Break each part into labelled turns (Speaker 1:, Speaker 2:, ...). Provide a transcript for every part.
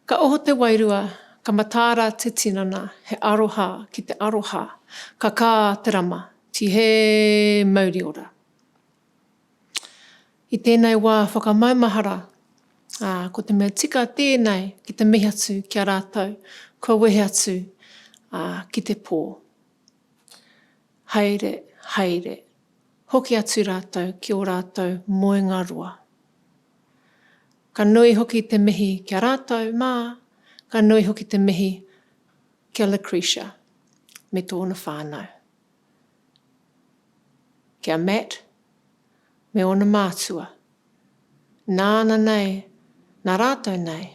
Speaker 1: Ka oho te wairua, ka matāra te tinana, he aroha ki te aroha, ka kā te rama, ti he mauri ora. I tēnei wā whakamaumahara, ko te mea tika tēnei ki te mihi atu ki a rātou, kua wehe atu ki te pō. Haere, haere, hoki atu rātou ki o rātou moe ngā rua. Ka nui hoki te mihi ki a rātou mā, ka nui hoki te mihi ki a Lucretia, me tōna whānau. Ki a Matt, me ona mātua. Nāna nei, nā rātou nei,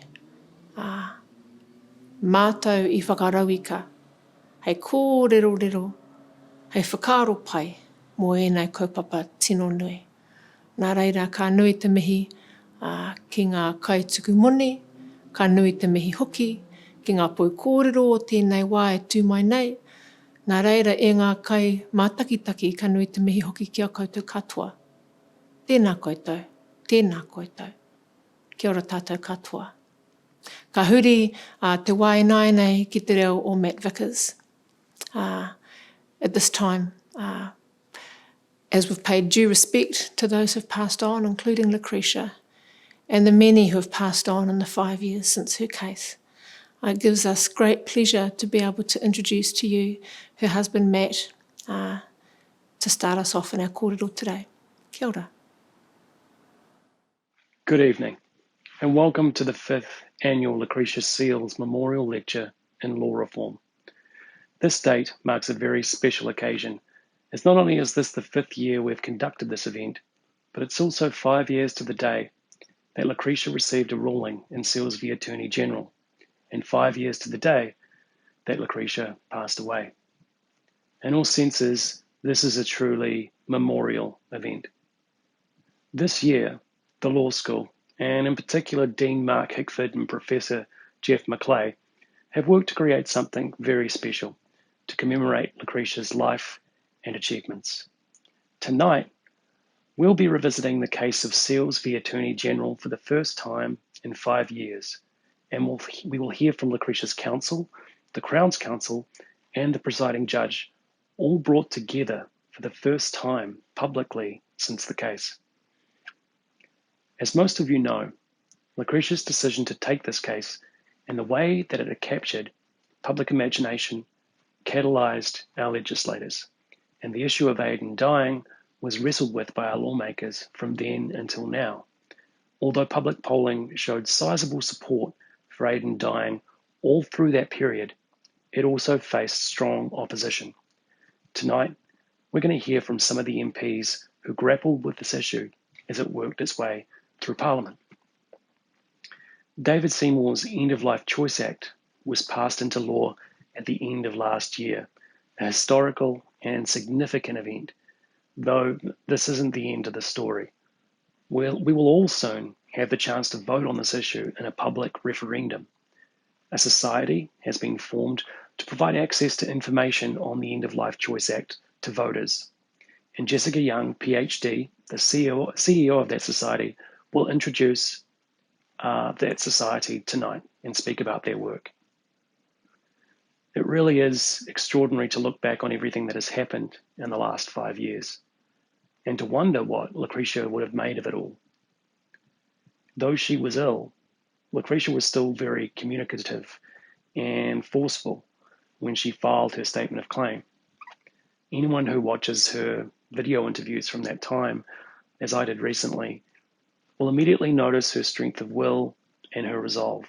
Speaker 1: mātou i whakarauika, hei kōrero, hei whakaro pai, mō ēnei kaupapa tino nui. Nā reira, ka nui te mihi ki ngā kaituku moni, ka nui te mihi hoki, ki ngā poi kōrero o tēnei wā e tū mai nei. Nā reira, e ngā kai mātakitaki, ka nui te mihi hoki ki a koutou katoa. Tēnā koutou, tēnā koutou. Kia ora tātou katoa. Ka huri te waenai nei ki te reo o Matt Vickers. At this time, as we've paid due respect to those who've passed on, including Lucretia, and the many who have passed on in the 5 years since her case, it gives us great pleasure to be able to introduce to you her husband Matt to start us off in our kōrero today. Kia ora.
Speaker 2: Good evening, and welcome to the 5th Annual Lecretia Seales Memorial Lecture in Law Reform. This date marks a very special occasion, as not only is this the 5th year we've conducted this event, but it's also 5 years to the day that Lucretia received a ruling in Seales v Attorney General, and 5 years to the day that Lucretia passed away. In all senses, this is a truly memorial event. This year, the law school, and in particular Dean Mark Hickford and Professor Geoff McLay, have worked to create something very special to commemorate Lucretia's life and achievements. Tonight, we'll be revisiting the case of Seales v Attorney General for the first time in 5 years, and we will hear from Lucretia's counsel, the Crown's counsel, and the presiding judge, all brought together for the first time publicly since the case. As most of you know, Lucretia's decision to take this case and the way that it had captured public imagination catalyzed our legislators, and the issue of aid in dying was wrestled with by our lawmakers from then until now. Although public polling showed sizable support for aid in dying all through that period, it also faced strong opposition. Tonight, we're going to hear from some of the MPs who grappled with this issue as it worked its way through Parliament. David Seymour's End-of-Life Choice Act was passed into law at the end of last year, a historical and significant event, though this isn't the end of the story. We will all soon have the chance to vote on this issue in a public referendum. A society has been formed to provide access to information on the End-of-Life Choice Act to voters. And Jessica Young, PhD, the CEO of that society, will introduce that society tonight and speak about their work. It really is extraordinary to look back on everything that has happened in the last 5 years and to wonder what Lucretia would have made of it all. Though she was ill, Lucretia was still very communicative and forceful when she filed her statement of claim. Anyone who watches her video interviews from that time, as I did recently, will immediately notice her strength of will and her resolve.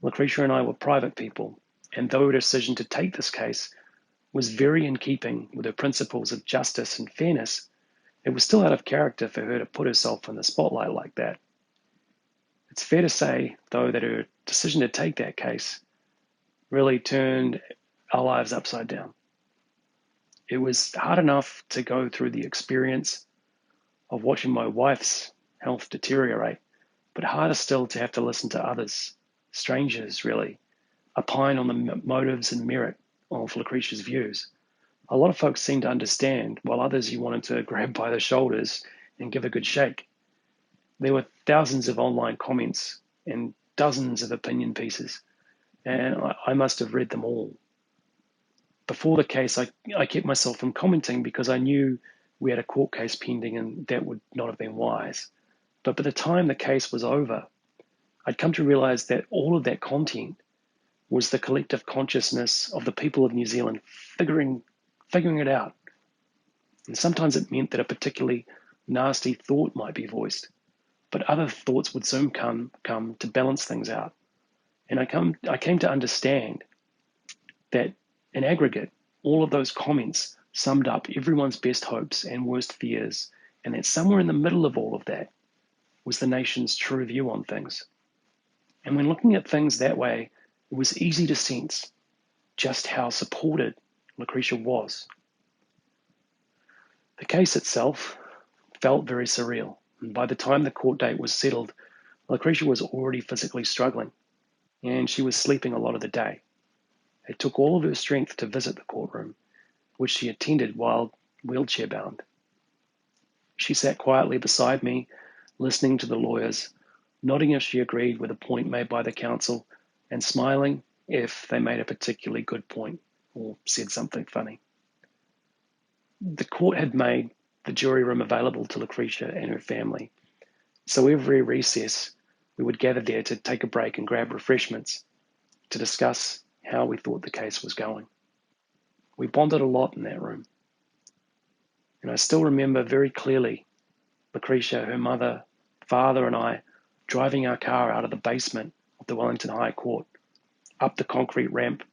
Speaker 2: Lucretia and I were private people, and though her decision to take this case was very in keeping with her principles of justice and fairness, it was still out of character for her to put herself in the spotlight like that. It's fair to say, though, that her decision to take that case really turned our lives upside down. It was hard enough to go through the experience of watching my wife's health deteriorate, but harder still to have to listen to others, strangers really, opine on the motives and merit of Lucretia's views. A lot of folks seemed to understand, while others you wanted to grab by the shoulders and give a good shake. There were thousands of online comments and dozens of opinion pieces, and I must have read them all. Before the case, I kept myself from commenting because I knew we had a court case pending and that would not have been wise. But by the time the case was over, I'd come to realize that all of that content was the collective consciousness of the people of New Zealand figuring it out. And sometimes it meant that a particularly nasty thought might be voiced, but other thoughts would soon come to balance things out. And I came to understand that in aggregate, all of those comments summed up everyone's best hopes and worst fears, and that somewhere in the middle of all of that was the nation's true view on things. And when looking at things that way, it was easy to sense just how supported Lucretia was. The case itself felt very surreal, and by the time the court date was settled, Lucretia was already physically struggling, and she was sleeping a lot of the day. It took all of her strength to visit the courtroom, which she attended while wheelchair-bound. She sat quietly beside me, listening to the lawyers, nodding if she agreed with a point made by the counsel, and smiling if they made a particularly good point or said something funny. The court had made the jury room available to Lucretia and her family, so every recess we would gather there to take a break and grab refreshments to discuss how we thought the case was going. We bonded a lot in that room. And I still remember very clearly Lucretia, her mother, father, and I driving our car out of the basement of the Wellington High Court, up the concrete ramp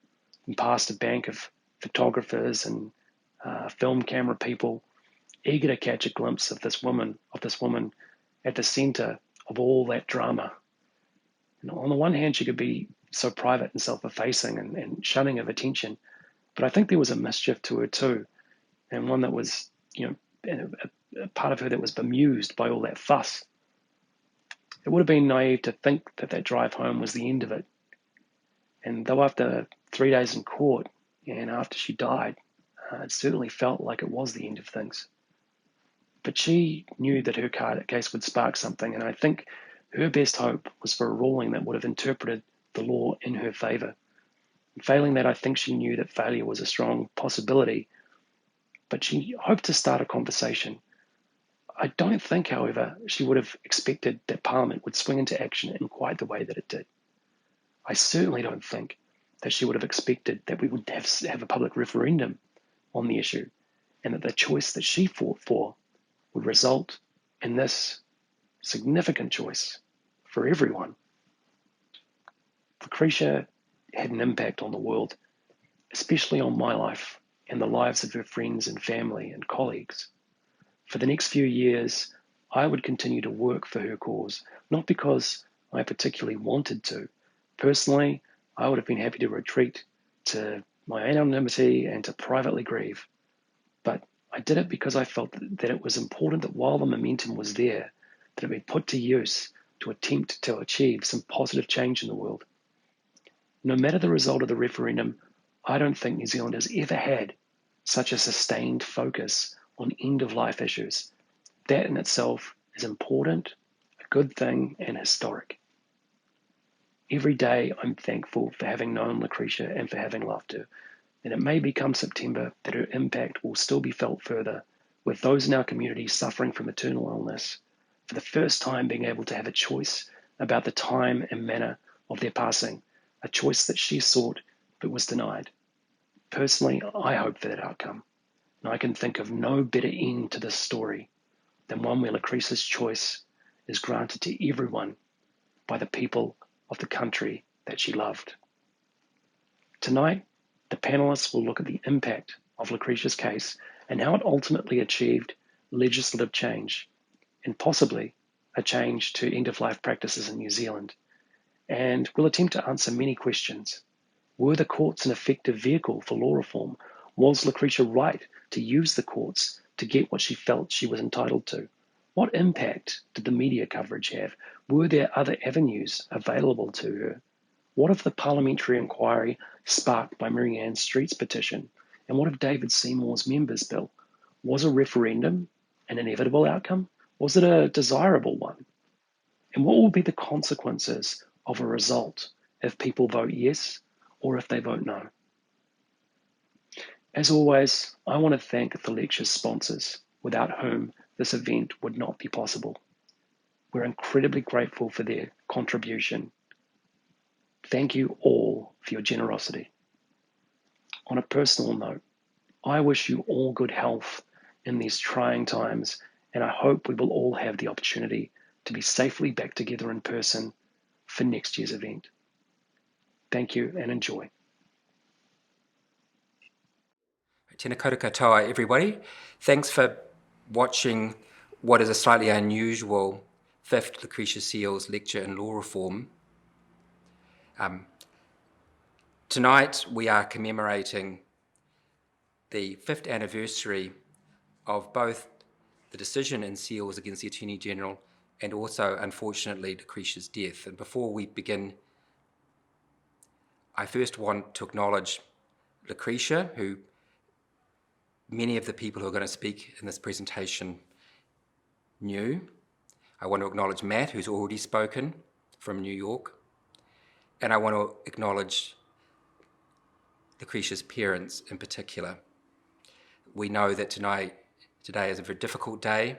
Speaker 2: and past a bank of photographers and film camera people, eager to catch a glimpse of this woman at the center of all that drama. And on the one hand, she could be so private and self-effacing and shunning of attention, but I think there was a mischief to her too, and one that was, a part of her that was bemused by all that fuss. It would have been naive to think that that drive home was the end of it. And though after 3 days in court and after she died, it certainly felt like it was the end of things. But she knew that her case would spark something, and I think her best hope was for a ruling that would have interpreted the law in her favour. Failing that, I think she knew that failure was a strong possibility, but she hoped to start a conversation. I don't think, however, she would have expected that Parliament would swing into action in quite the way that it did. I certainly don't think that she would have expected that we would have a public referendum on the issue, and that the choice that she fought for would result in this significant choice for everyone. Lucretia had an impact on the world, especially on my life and the lives of her friends and family and colleagues. For the next few years, I would continue to work for her cause, not because I particularly wanted to. Personally, I would have been happy to retreat to my anonymity and to privately grieve. But I did it because I felt that it was important that while the momentum was there, that it be put to use to attempt to achieve some positive change in the world. No matter the result of the referendum, I don't think New Zealand has ever had such a sustained focus on end-of-life issues. That in itself is important, a good thing, and historic. Every day I'm thankful for having known Lucretia and for having loved her. And it may become September that her impact will still be felt further, with those in our community suffering from eternal illness, for the first time being able to have a choice about the time and manner of their passing, a choice that she sought but was denied. Personally, I hope for that outcome, and I can think of no better end to this story than one where Lucretia's choice is granted to everyone by the people of the country that she loved. Tonight, the panelists will look at the impact of Lucretia's case and how it ultimately achieved legislative change, and possibly a change to end-of-life practices in New Zealand. And we'll attempt to answer many questions. Were the courts an effective vehicle for law reform? Was Lucretia right to use the courts to get what she felt she was entitled to? What impact did the media coverage have? Were there other avenues available to her? What of the parliamentary inquiry sparked by Mary Ann Street's petition? And what of David Seymour's members' bill? Was a referendum an inevitable outcome? Was it a desirable one? And what will be the consequences of a result if people vote yes or if they vote no. As always, I want to thank the lecture's sponsors, without whom this event would not be possible. We're incredibly grateful for their contribution. Thank you all for your generosity. On a personal note, I wish you all good health in these trying times, and I hope we will all have the opportunity to be safely back together in person for next year's event. Thank you and enjoy.
Speaker 3: Tēnā koutou katoa, everybody. Thanks for watching what is a slightly unusual 5th Lecretia Seales lecture in law reform. Tonight we are commemorating the 5th anniversary of both the decision in Seales against the Attorney General and also, unfortunately, Lucretia's death. And before we begin, I first want to acknowledge Lucretia, who many of the people who are going to speak in this presentation knew. I want to acknowledge Matt, who's already spoken from New York. And I want to acknowledge Lucretia's parents in particular. We know that today is a very difficult day,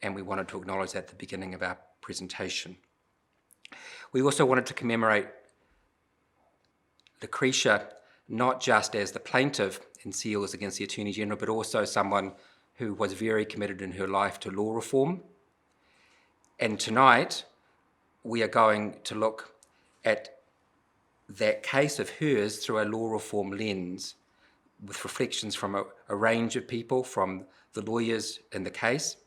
Speaker 3: and we wanted to acknowledge that at the beginning of our presentation. We also wanted to commemorate Lucretia not just as the plaintiff in Seales against the Attorney General, but also someone who was very committed in her life to law reform. And tonight, we are going to look at that case of hers through a law reform lens, with reflections from a range of people, from the lawyers in the case,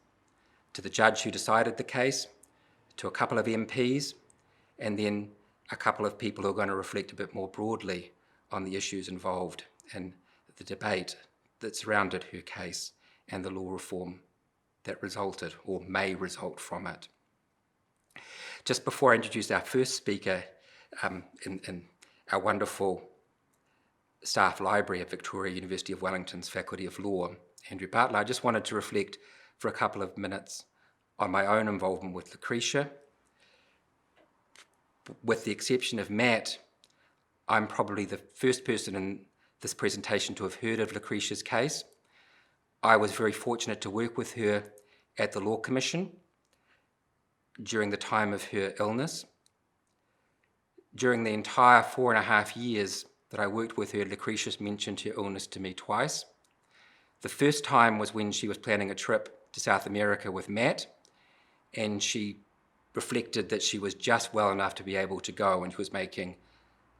Speaker 3: to the judge who decided the case, to a couple of MPs, and then a couple of people who are going to reflect a bit more broadly on the issues involved and the debate that surrounded her case and the law reform that resulted or may result from it. Just before I introduce our first speaker in our wonderful staff library at Victoria University of Wellington's Faculty of Law, Andrew Butler, I just wanted to reflect for a couple of minutes on my own involvement with Lucretia. With the exception of Matt, I'm probably the first person in this presentation to have heard of Lucretia's case. I was very fortunate to work with her at the Law Commission during the time of her illness. During the entire 4.5 years that I worked with her, Lucretia mentioned her illness to me twice. The first time was when she was planning a trip to South America with Matt, and she reflected that she was just well enough to be able to go, and she was making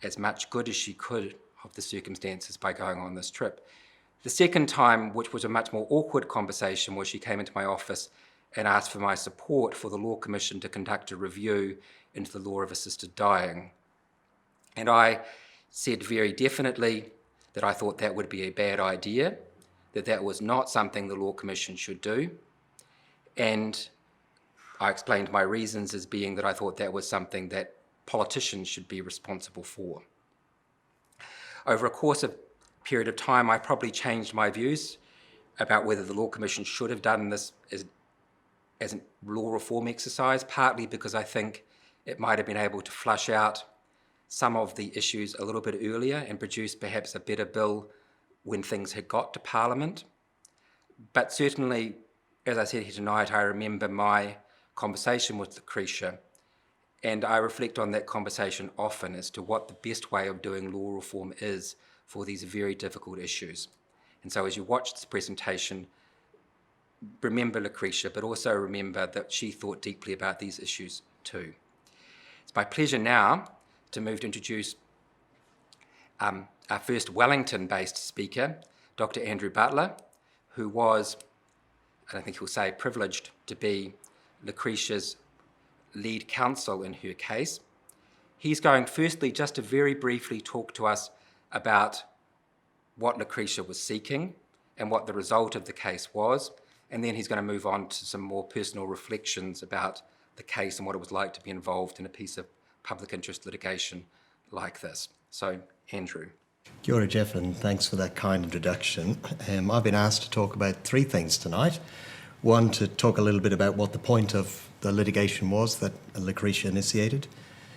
Speaker 3: as much good as she could of the circumstances by going on this trip. The second time, which was a much more awkward conversation, was she came into my office and asked for my support for the Law Commission to conduct a review into the law of assisted dying. And I said very definitely that I thought that would be a bad idea, that was not something the Law Commission should do. And I explained my reasons as being that I thought that was something that politicians should be responsible for. Over a course of period of time, I probably changed my views about whether the Law Commission should have done this as a law reform exercise, partly because I think it might have been able to flush out some of the issues a little bit earlier and produce perhaps a better bill when things had got to Parliament. But certainly, as I said here tonight, I remember my conversation with Lucretia, and I reflect on that conversation often as to what the best way of doing law reform is for these very difficult issues. And so as you watch this presentation, remember Lucretia, but also remember that she thought deeply about these issues too. It's my pleasure now to move to introduce our first Wellington-based speaker, Dr. Andrew Butler, who was, and I think he'll say, privileged to be Lucretia's lead counsel in her case. He's going firstly just to very briefly talk to us about what Lucretia was seeking and what the result of the case was, and then he's going to move on to some more personal reflections about the case and what it was like to be involved in a piece of public interest litigation like this. So, Andrew.
Speaker 4: Kia ora, Geoff, and thanks for that kind introduction. I've been asked to talk about three things tonight. One, to talk a little bit about what the point of the litigation was that Lucretia initiated.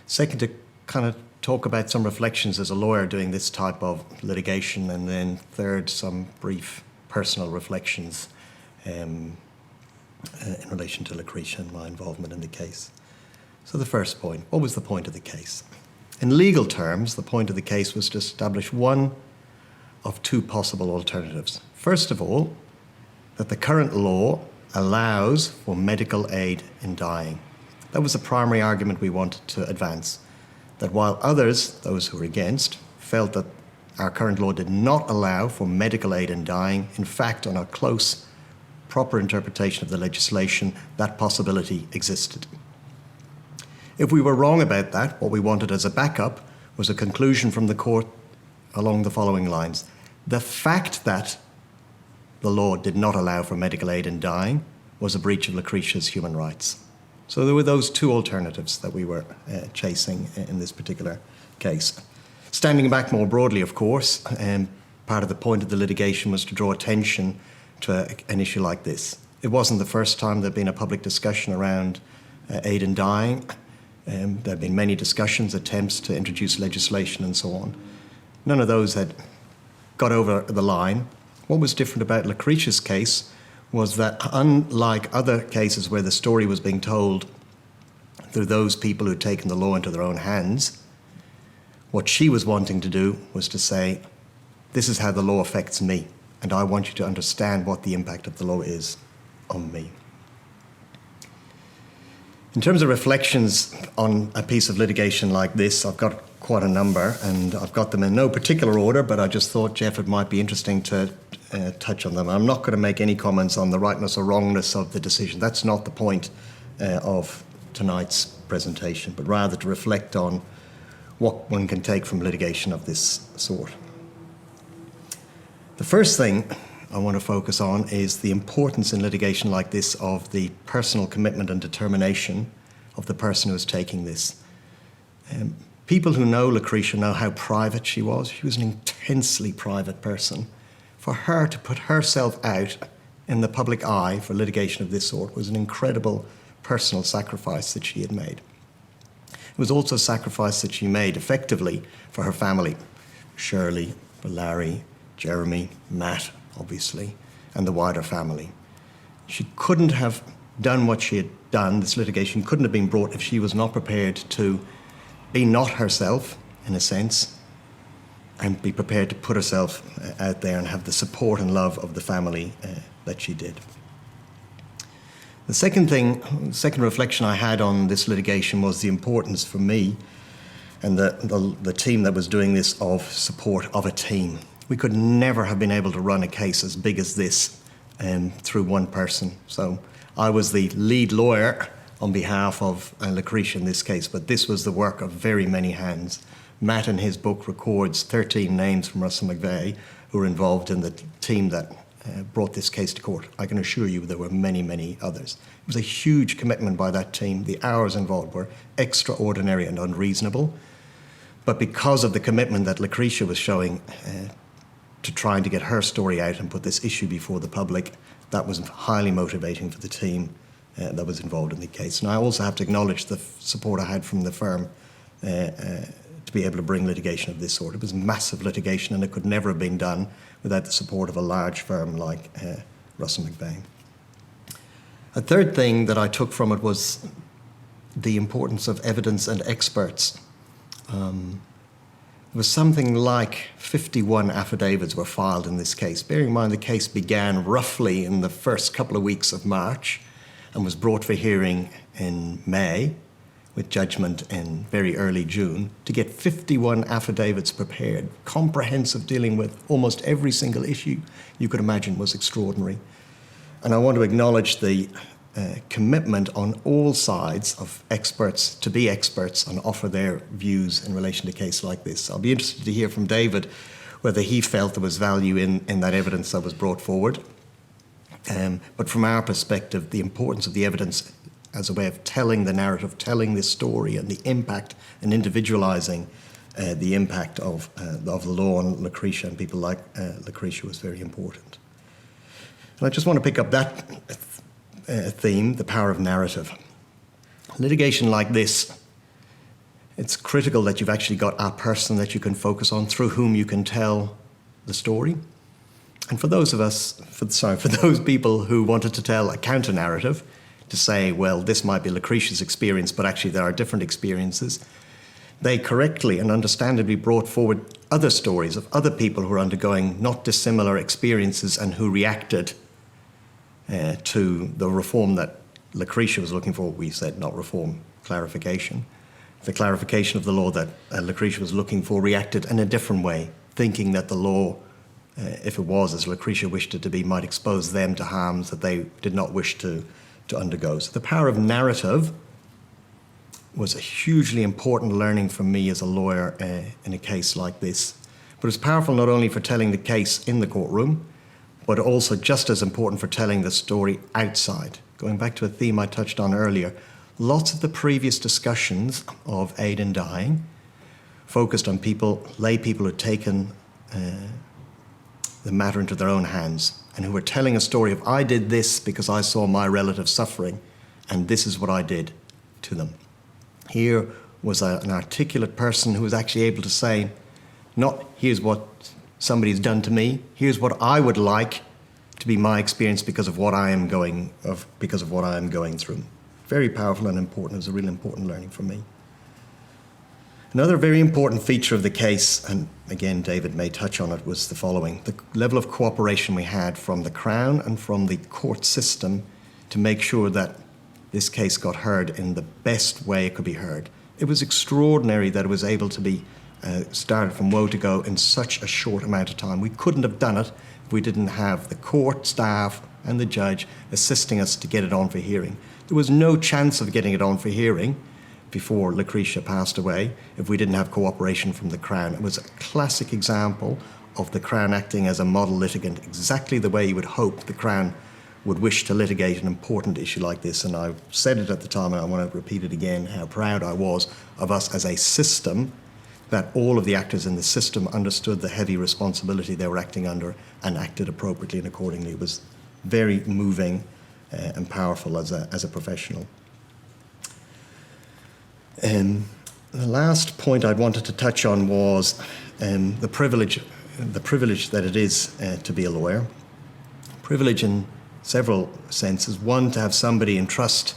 Speaker 4: Second, to kind of talk about some reflections as a lawyer doing this type of litigation. And then third, some brief personal reflections in relation to Lucretia and my involvement in the case. So the first point, what was the point of the case? In legal terms, the point of the case was to establish one of two possible alternatives. First of all, that the current law allows for medical aid in dying. That was the primary argument we wanted to advance, that while others, those who were against, felt that our current law did not allow for medical aid in dying, in fact, on a close, proper interpretation of the legislation, that possibility existed. If we were wrong about that, what we wanted as a backup was a conclusion from the court along the following lines. The fact that the law did not allow for medical aid in dying was a breach of Lucretia's human rights. So there were those two alternatives that we were chasing in this particular case. Standing back more broadly, of course, part of the point of the litigation was to draw attention to an issue like this. It wasn't the first time there had been a public discussion around aid in dying. There have been many discussions, attempts to introduce legislation and so on. None of those had got over the line. What was different about Lucretia's case was that, unlike other cases where the story was being told through those people who'd taken the law into their own hands, what she was wanting to do was to say, this is how the law affects me, and I want you to understand what the impact of the law is on me. In terms of reflections on a piece of litigation like this, I've got quite a number, and I've got them in no particular order, but I just thought, Geoff, it might be interesting to touch on them. I'm not going to make any comments on the rightness or wrongness of the decision. That's not the point of tonight's presentation, but rather to reflect on what one can take from litigation of this sort. The first thing I want to focus on is the importance in litigation like this of the personal commitment and determination of the person who is taking this. People who know Lucretia know how private she was. She was an intensely private person. For her to put herself out in the public eye for litigation of this sort was an incredible personal sacrifice that she had made. It was also a sacrifice that she made effectively for her family, Shirley, for Larry, Jeremy, Matt, obviously, and the wider family. She couldn't have done what she had done. This litigation couldn't have been brought if she was not prepared to be not herself, in a sense, and be prepared to put herself out there and have the support and love of the family that she did. The second reflection I had on this litigation was the importance for me and the team that was doing this of support of a team. We could never have been able to run a case as big as this through one person. So I was the lead lawyer on behalf of Lucretia in this case, but this was the work of very many hands. Matt in his book records 13 names from Russell McVeigh who were involved in the team that brought this case to court. I can assure you there were many, many others. It was a huge commitment by that team. The hours involved were extraordinary and unreasonable. But because of the commitment that Lucretia was showing to trying to get her story out and put this issue before the public, that was highly motivating for the team that was involved in the case. And I also have to acknowledge the support I had from the firm to be able to bring litigation of this sort. It was massive litigation, and it could never have been done without the support of a large firm like Russell McVeigh. A third thing that I took from it was the importance of evidence and experts. It was something like 51 affidavits were filed in this case. Bearing in mind the case began roughly in the first couple of weeks of March and was brought for hearing in May, with judgment in very early June. To get 51 affidavits prepared, comprehensive, dealing with almost every single issue you could imagine, was extraordinary. And I want to acknowledge the commitment on all sides of experts to be experts and offer their views in relation to a case like this. I'll be interested to hear from David whether he felt there was value in that evidence that was brought forward. But from our perspective, the importance of the evidence as a way of telling the narrative, telling this story, and the impact and individualising the impact of the law on Lucretia and people like Lucretia was very important. And I just want to pick up that theme, the power of narrative. Litigation like this It's critical that you've actually got a person that you can focus on, through whom you can tell the story. And for those of us, for those people who wanted to tell a counter-narrative, to say, well, this might be Lucretia's experience, but actually there are different experiences, they correctly and understandably brought forward other stories of other people who are undergoing not dissimilar experiences and who reacted to the reform that Lucretia was looking for. We said not reform, clarification. The clarification of the law that Lucretia was looking for reacted in a different way, thinking that the law, if it was as Lucretia wished it to be, might expose them to harms that they did not wish to undergo. So the power of narrative was a hugely important learning for me as a lawyer in a case like this. But it's powerful not only for telling the case in the courtroom, but also just as important for telling the story outside. Going back to a theme I touched on earlier, lots of the previous discussions of aid in dying focused on lay people who had taken the matter into their own hands and who were telling a story of, I did this because I saw my relative suffering, and this is what I did to them. Here was an articulate person who was actually able to say, not here's what somebody's done to me, here's what I would like to be my experience because of what I am going through. Very powerful and important. It was a really important learning for me. Another very important feature of the case, and again David may touch on it, was the following: the level of cooperation we had from the Crown and from the court system to make sure that this case got heard in the best way it could be heard. It was extraordinary that it was able to be started from woe to go in such a short amount of time. We couldn't have done it if we didn't have the court staff and the judge assisting us to get it on for hearing. There was no chance of getting it on for hearing before Lucretia passed away if we didn't have cooperation from the Crown. It was a classic example of the Crown acting as a model litigant, exactly the way you would hope the Crown would wish to litigate an important issue like this. And I said it at the time, and I want to repeat it again, how proud I was of us as a system, that all of the actors in the system understood the heavy responsibility they were acting under and acted appropriately and accordingly. It was very moving and powerful as a professional. The last point I wanted to touch on was the privilege that it is to be a lawyer. Privilege in several senses. One, to have somebody entrust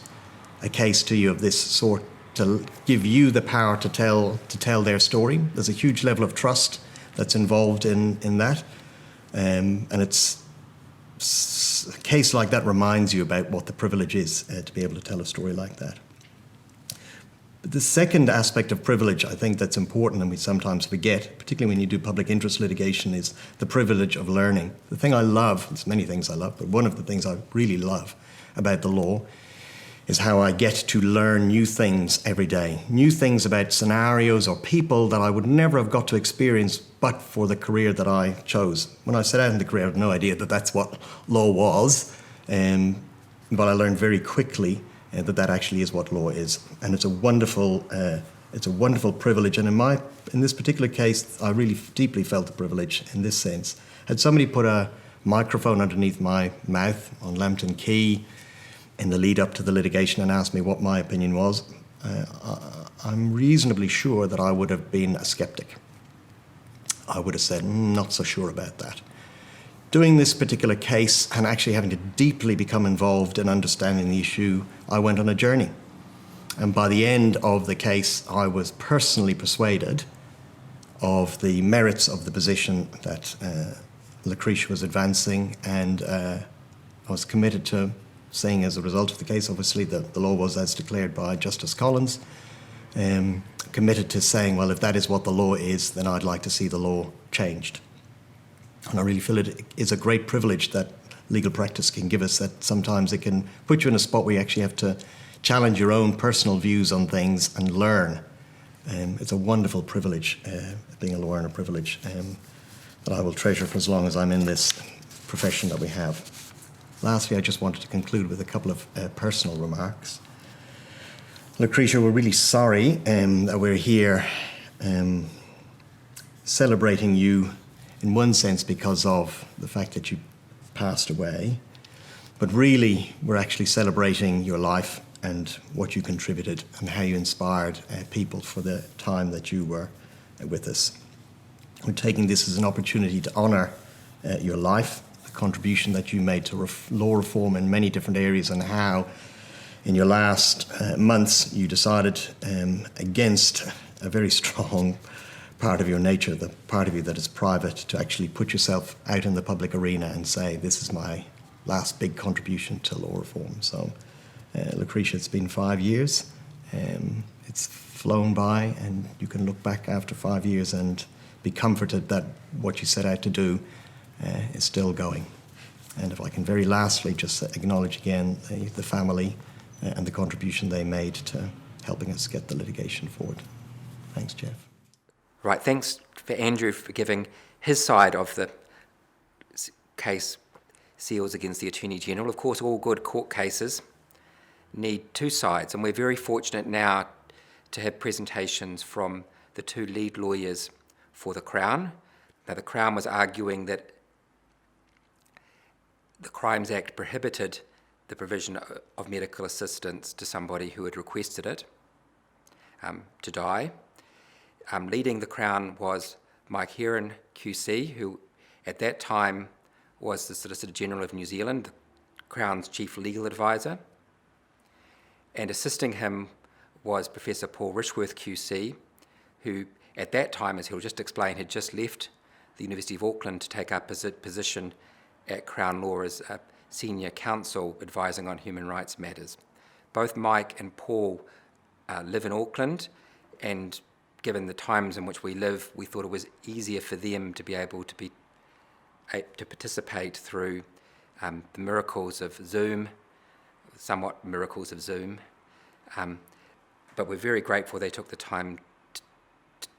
Speaker 4: a case to you of this sort, to give you the power to tell their story. There's a huge level of trust that's involved in that, and it's a case like that reminds you about what the privilege is to be able to tell a story like that. But the second aspect of privilege, I think, that's important and we sometimes forget, particularly when you do public interest litigation, is the privilege of learning. The thing I love, there's many things I love, but one of the things I really love about the law is how I get to learn new things every day, new things about scenarios or people that I would never have got to experience but for the career that I chose. When I set out in the career, I had no idea that that's what law was, but I learned very quickly that actually is what law is. And it's a wonderful privilege. And in this particular case, I really deeply felt the privilege in this sense. Had somebody put a microphone underneath my mouth on Lambton Quay in the lead up to the litigation and asked me what my opinion was, I'm reasonably sure that I would have been a skeptic. I would have said, not so sure about that. Doing this particular case and actually having to deeply become involved in understanding the issue, I went on a journey. And by the end of the case, I was personally persuaded of the merits of the position that Lucretia was advancing, and I was committed to saying, as a result of the case, obviously the law was as declared by Justice Collins, committed to saying, well, if that is what the law is, then I'd like to see the law changed. And I really feel it is a great privilege that legal practice can give us, that sometimes it can put you in a spot where you actually have to challenge your own personal views on things and learn. It's a wonderful privilege, being a lawyer, and a privilege that I will treasure for as long as I'm in this profession that we have. Lastly, I just wanted to conclude with a couple of personal remarks. Lucretia, we're really sorry that we're here celebrating you in one sense because of the fact that you passed away, but really we're actually celebrating your life and what you contributed and how you inspired people for the time that you were with us. We're taking this as an opportunity to honour your life, the contribution that you made to law reform in many different areas, and how in your last months you decided against a very strong part of your nature, the part of you that is private, to actually put yourself out in the public arena and say, this is my last big contribution to law reform. So, Lucretia, it's been 5 years. It's flown by, and you can look back after 5 years and be comforted that what you set out to do is still going. And if I can very lastly just acknowledge again the family and the contribution they made to helping us get the litigation forward. Thanks, Geoff.
Speaker 3: Right, thanks for Andrew for giving his side of the case, Seales against the Attorney General. Of course, all good court cases need two sides, and we're very fortunate now to have presentations from the two lead lawyers for the Crown. Now, the Crown was arguing that the Crimes Act prohibited the provision of medical assistance to somebody who had requested it to die. Leading the Crown was Mike Herenga, QC, who at that time was the Solicitor General of New Zealand, the Crown's chief legal advisor. And assisting him was Professor Paul Rishworth, QC, who at that time, as he'll just explain, had just left the University of Auckland to take up a position at Crown Law as a senior counsel advising on human rights matters. Both Mike and Paul live in Auckland, and given the times in which we live, we thought it was easier for them to be able to participate through the miracles of Zoom, somewhat miracles of Zoom. But we're very grateful they took the time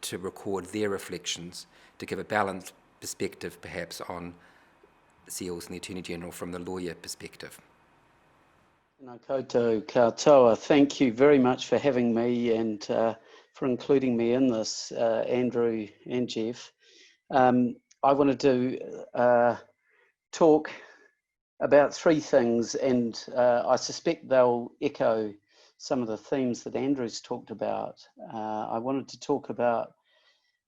Speaker 3: to record their reflections, to give a balanced perspective perhaps on Seales and the Attorney General from the lawyer perspective.
Speaker 5: Nā koutou katoa. Thank you very much for having me and for including me in this, Andrew and Geoff. I wanted to talk about three things, and I suspect they'll echo some of the themes that Andrew's talked about. I wanted to talk about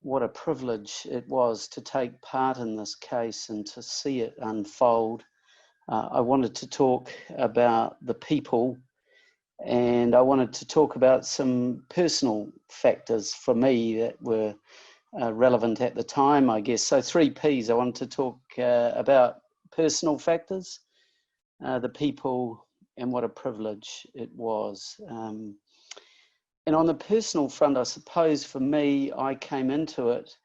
Speaker 5: what a privilege it was to take part in this case and to see it unfold. I wanted to talk about the people, and I wanted to talk about some personal factors for me that were relevant at the time, I guess. So 3 Ps. I wanted to talk about personal factors, the people, and what a privilege it was. And on the personal front, I suppose for me, I came into it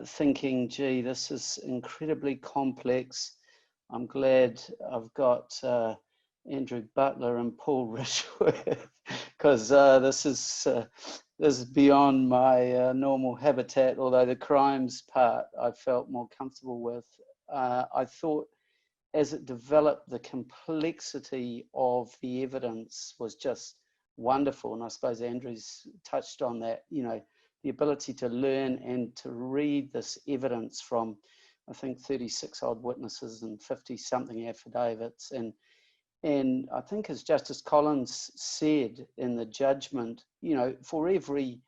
Speaker 5: thinking, gee, this is incredibly complex. I'm glad I've got Andrew Butler and Paul Rishworth, because this is beyond my normal habitat, although the crimes part I felt more comfortable with. I thought as it developed, the complexity of the evidence was just wonderful. And I suppose Andrew's touched on that, you know, the ability to learn and to read this evidence from, I think, 36 odd witnesses and 50 something affidavits. And I think, as Justice Collins said in the judgment, you know, for every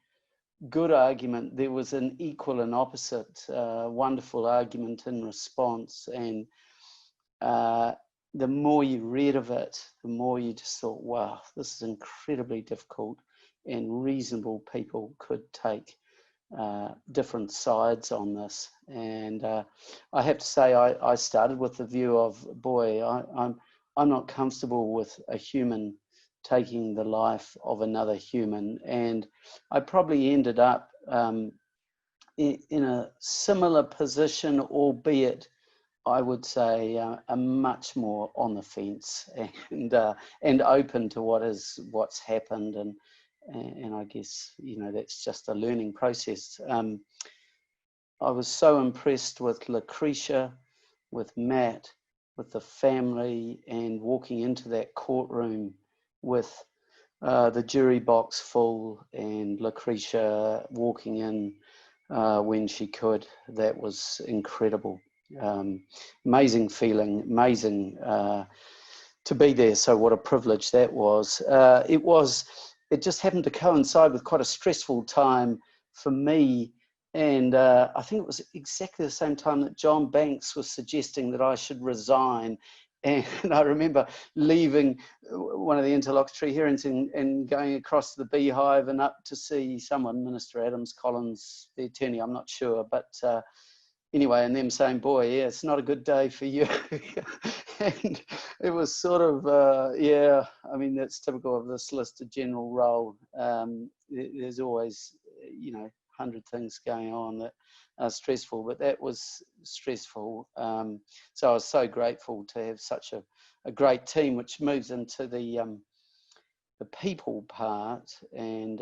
Speaker 5: good argument, there was an equal and opposite wonderful argument in response. And the more you read of it, the more you just thought, wow, this is incredibly difficult, and reasonable people could take different sides on this. And I have to say, I started with the view of, boy, I'm not comfortable with a human taking the life of another human. And I probably ended up in a similar position, albeit I would say a much more on the fence and open to what's happened, and I guess, you know, that's just a learning process. I was so impressed with Lucretia, with Matt, with the family, and walking into that courtroom with the jury box full and Lucretia walking in when she could. That was incredible. Amazing feeling, amazing to be there. So what a privilege that was. It just happened to coincide with quite a stressful time for me. And I think it was exactly the same time that John Banks was suggesting that I should resign. And I remember leaving one of the interlocutory hearings and going across the Beehive and up to see someone, Minister Adams, Collins, the attorney, I'm not sure. But anyway, and them saying, boy, yeah, it's not a good day for you. And it was sort of, yeah, I mean, that's typical of the Solicitor General role. There's always, 100 things going on that are stressful, but that was stressful. So I was so grateful to have such a great team, which moves into the people part. And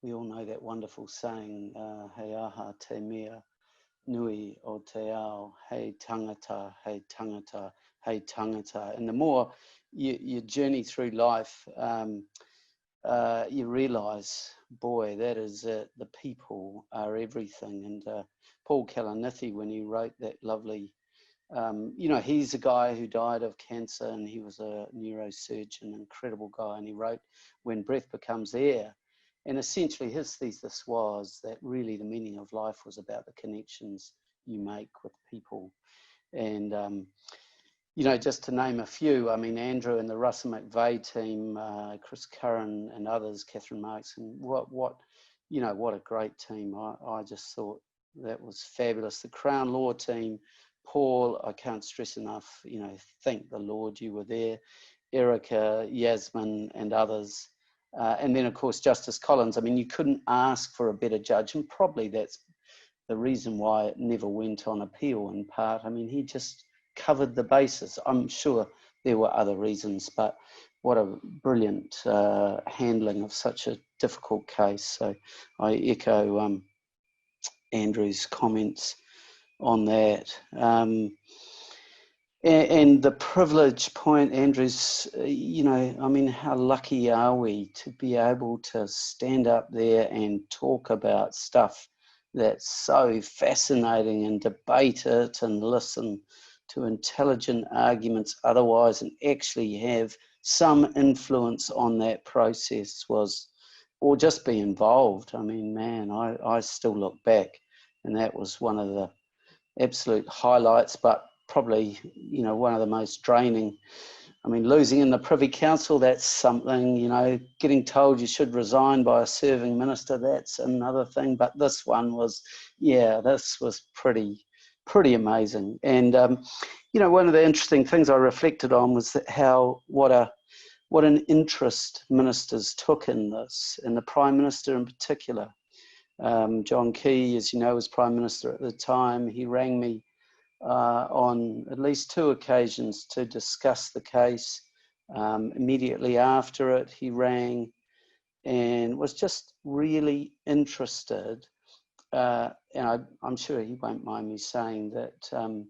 Speaker 5: we all know that wonderful saying, hei aha te mea nui o te ao, hei tangata, hei tangata, hei tangata. And the more you journey through life, you realise, boy, that is it. The people are everything. And Paul Kalanithi, when he wrote that lovely, he's a guy who died of cancer, and he was a neurosurgeon, incredible guy. And he wrote When Breath Becomes Air. And essentially his thesis was that really the meaning of life was about the connections you make with people. And just to name a few, I mean, Andrew and the Russell McVeigh team, Chris Curran and others, Catherine Marks, and what a great team. I just thought that was fabulous. The Crown Law team, Paul, I can't stress enough, thank the Lord you were there. Erica, Yasmin and others. And then, of course, Justice Collins. I mean, you couldn't ask for a better judge, and probably that's the reason why it never went on appeal in part. I mean, he just covered the bases. I'm sure there were other reasons, but what a brilliant handling of such a difficult case. So I echo Andrew's comments on that. And the privilege point, Andrew's, I mean, how lucky are we to be able to stand up there and talk about stuff that's so fascinating and debate it and listen to intelligent arguments otherwise and actually have some influence on that process or just be involved. I mean, man, I still look back and that was one of the absolute highlights, but probably, one of the most draining. I mean, losing in the Privy Council, that's something, getting told you should resign by a serving minister, that's another thing. But this one was, this was pretty amazing. And, one of the interesting things I reflected on was that what an interest ministers took in this, and the Prime Minister in particular. John Key, as you know, was Prime Minister at the time. He rang me on at least 2 occasions to discuss the case. Immediately after it, he rang and was just really interested. And I'm sure he won't mind me saying that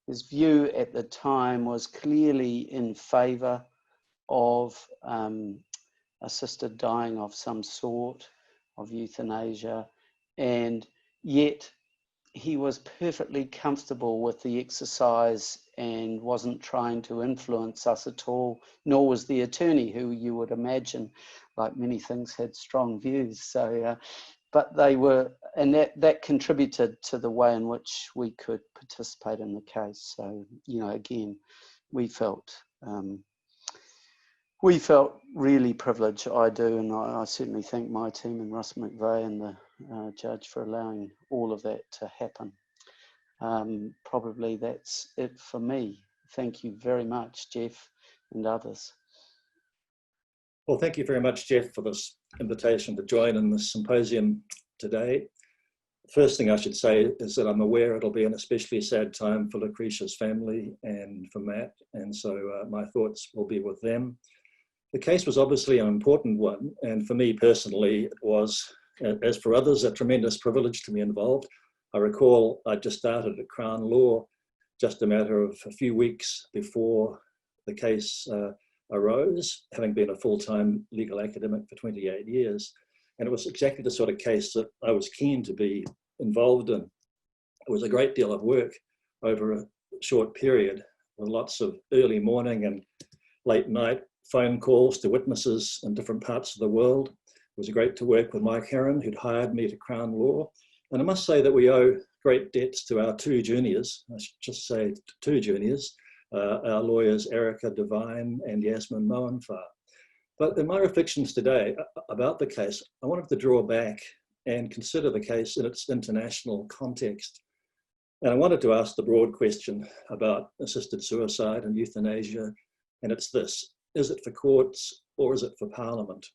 Speaker 5: his view at the time was clearly in favour of assisted dying of some sort, of euthanasia, and yet he was perfectly comfortable with the exercise and wasn't trying to influence us at all, nor was the attorney, who you would imagine, like many things, had strong views. So, but they were, and that contributed to the way in which we could participate in the case. So, again, we felt really privileged, I do, and I certainly thank my team and Russ McVeigh and the judge for allowing all of that to happen. Probably that's it for me. Thank you very much, Geoff and others.
Speaker 6: Well, thank you very much, Geoff, for this invitation to join in this symposium today. First thing I should say is that I'm aware it'll be an especially sad time for Lucretia's family and for Matt, and so my thoughts will be with them. The case was obviously an important one, and for me personally, it was, as for others, a tremendous privilege to be involved. I recall I just started at Crown Law just a matter of a few weeks before the case arose, having been a full-time legal academic for 28 years. And it was exactly the sort of case that I was keen to be involved in. It was a great deal of work over a short period, with lots of early morning and late night phone calls to witnesses in different parts of the world. It was great to work with Mike Heron, who'd hired me to Crown Law. And I must say that we owe great debts to our two juniors, I should just say two juniors, our lawyers Erica Devine and Yasmin Moenfar. But in my reflections today about the case, I wanted to draw back and consider the case in its international context. And I wanted to ask the broad question about assisted suicide and euthanasia, and it's this: is it for courts or is it for Parliament?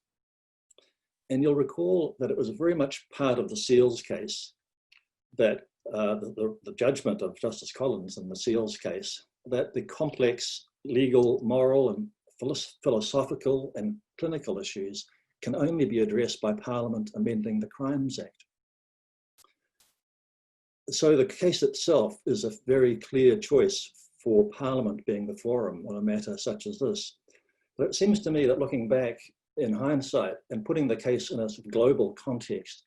Speaker 6: And you'll recall that it was very much part of the Seales case, that the judgment of Justice Collins in the Seales case, that the complex legal, moral and philosophical and clinical issues can only be addressed by Parliament amending the Crimes Act. So the case itself is a very clear choice for Parliament being the forum on a matter such as this. But it seems to me that looking back in hindsight and putting the case in a sort of global context,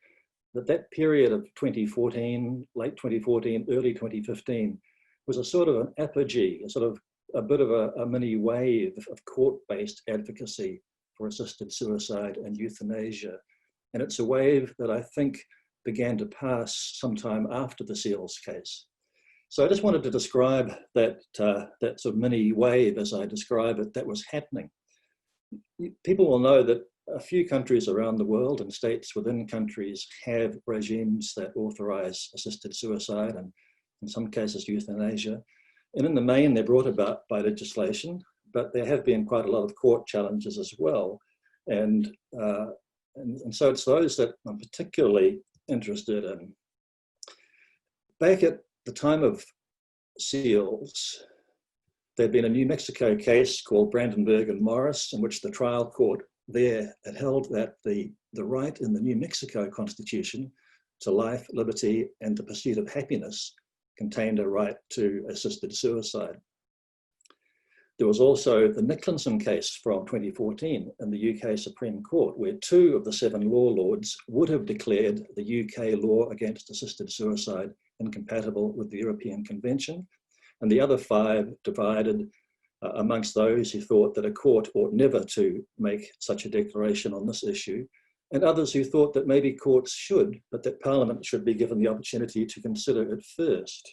Speaker 6: that period of 2014, late 2014, early 2015, was a sort of an apogee, a bit of a mini wave of court-based advocacy for assisted suicide and euthanasia. And it's a wave that I think began to pass sometime after the Seales case. So I just wanted to describe that sort of mini wave, as I describe it, that was happening. People will know that a few countries around the world and states within countries have regimes that authorize assisted suicide and in some cases euthanasia. And in the main, they're brought about by legislation, but there have been quite a lot of court challenges as well. And so it's those that I'm particularly interested in. Back at the time of Seales, there'd been a New Mexico case called Brandenburg and Morris, in which the trial court there had held that the right in the New Mexico Constitution to life, liberty, and the pursuit of happiness contained a right to assisted suicide. There was also the Nicholson case from 2014 in the UK Supreme Court, where 2 of the 7 law lords would have declared the UK law against assisted suicide incompatible with the European Convention, and the other 5 divided amongst those who thought that a court ought never to make such a declaration on this issue, and others who thought that maybe courts should, but that Parliament should be given the opportunity to consider it first.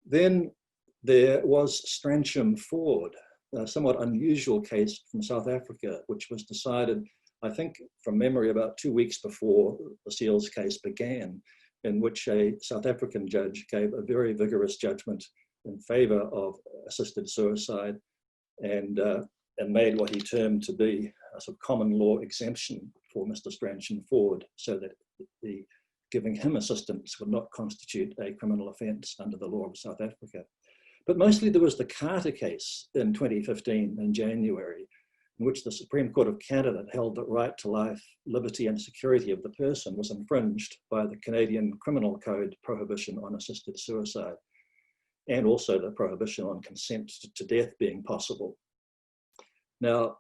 Speaker 6: Then there was Stransham Ford, a somewhat unusual case from South Africa, which was decided, I think from memory, about 2 weeks before the Seales case began, in which a South African judge gave a very vigorous judgment in favour of assisted suicide and made what he termed to be a sort of common law exemption for Mr. Stransham Ford, so that the giving him assistance would not constitute a criminal offence under the law of South Africa. But mostly there was the Carter case in 2015 in January, in which the Supreme Court of Canada held that right to life, liberty and security of the person was infringed by the Canadian Criminal Code prohibition on assisted suicide, and also the prohibition on consent to death being possible. Now,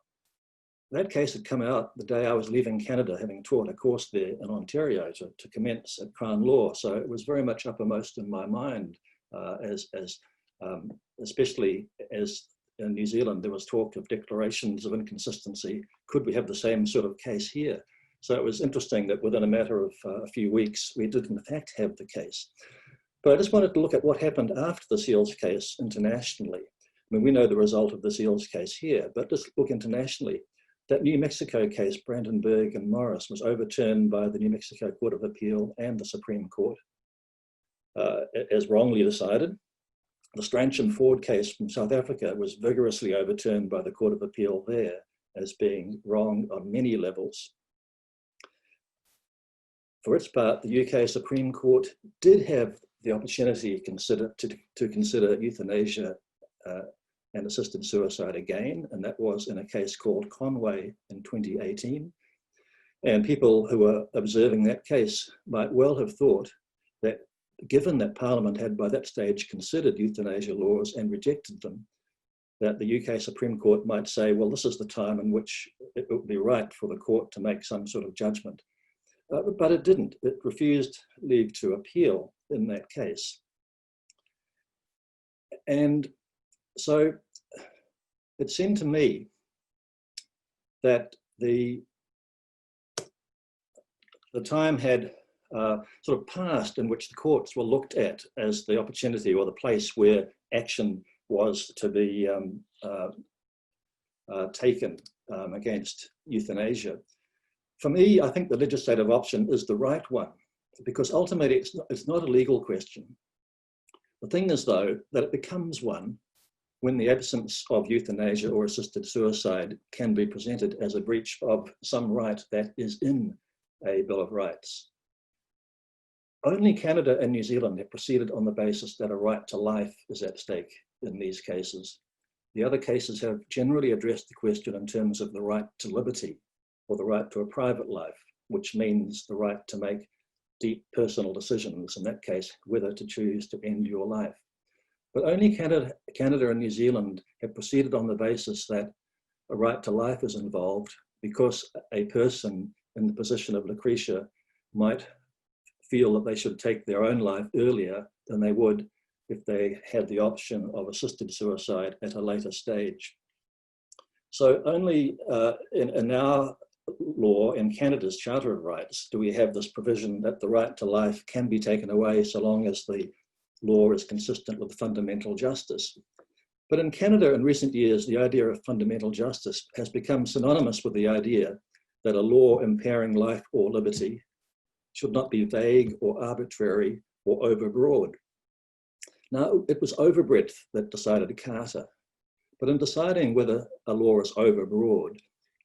Speaker 6: that case had come out the day I was leaving Canada, having taught a course there in Ontario to commence at Crown Law. So it was very much uppermost in my mind, especially as in New Zealand there was talk of declarations of inconsistency. Could we have the same sort of case here? So it was interesting that within a matter of a few weeks, we did in fact have the case. But I just wanted to look at what happened after the Seales case internationally. I mean, we know the result of the Seales case here, but just look internationally. That New Mexico case, Brandenburg and Morris, was overturned by the New Mexico Court of Appeal and the Supreme Court as wrongly decided. The Stransham Ford case from South Africa was vigorously overturned by the Court of Appeal there as being wrong on many levels. For its part, the UK Supreme Court did have the opportunity to consider euthanasia and assisted suicide again, and that was in a case called Conway in 2018. And people who were observing that case might well have thought that given that Parliament had by that stage considered euthanasia laws and rejected them, that the UK Supreme Court might say, well, this is the time in which it would be right for the court to make some sort of judgment. But it didn't. It refused leave to appeal in that case. And So it seemed to me that the time had sort of passed in which the courts were looked at as the opportunity or the place where action was to be taken against euthanasia. For me, I think the legislative option is the right one, because ultimately it's not a legal question. The thing is, though, that it becomes one when the absence of euthanasia or assisted suicide can be presented as a breach of some right that is in a Bill of Rights. Only Canada and New Zealand have proceeded on the basis that a right to life is at stake in these cases. The other cases have generally addressed the question in terms of the right to liberty or the right to a private life, which means the right to make deep personal decisions, in that case, whether to choose to end your life. But only Canada and New Zealand have proceeded on the basis that a right to life is involved because a person in the position of Lucretia might feel that they should take their own life earlier than they would if they had the option of assisted suicide at a later stage. So only in our law, in Canada's Charter of Rights, do we have this provision that the right to life can be taken away so long as the law is consistent with fundamental justice. But in Canada in recent years, the idea of fundamental justice has become synonymous with the idea that a law impairing life or liberty should not be vague or arbitrary or overbroad. Now, it was overbreadth that decided Carter, but in deciding whether a law is overbroad,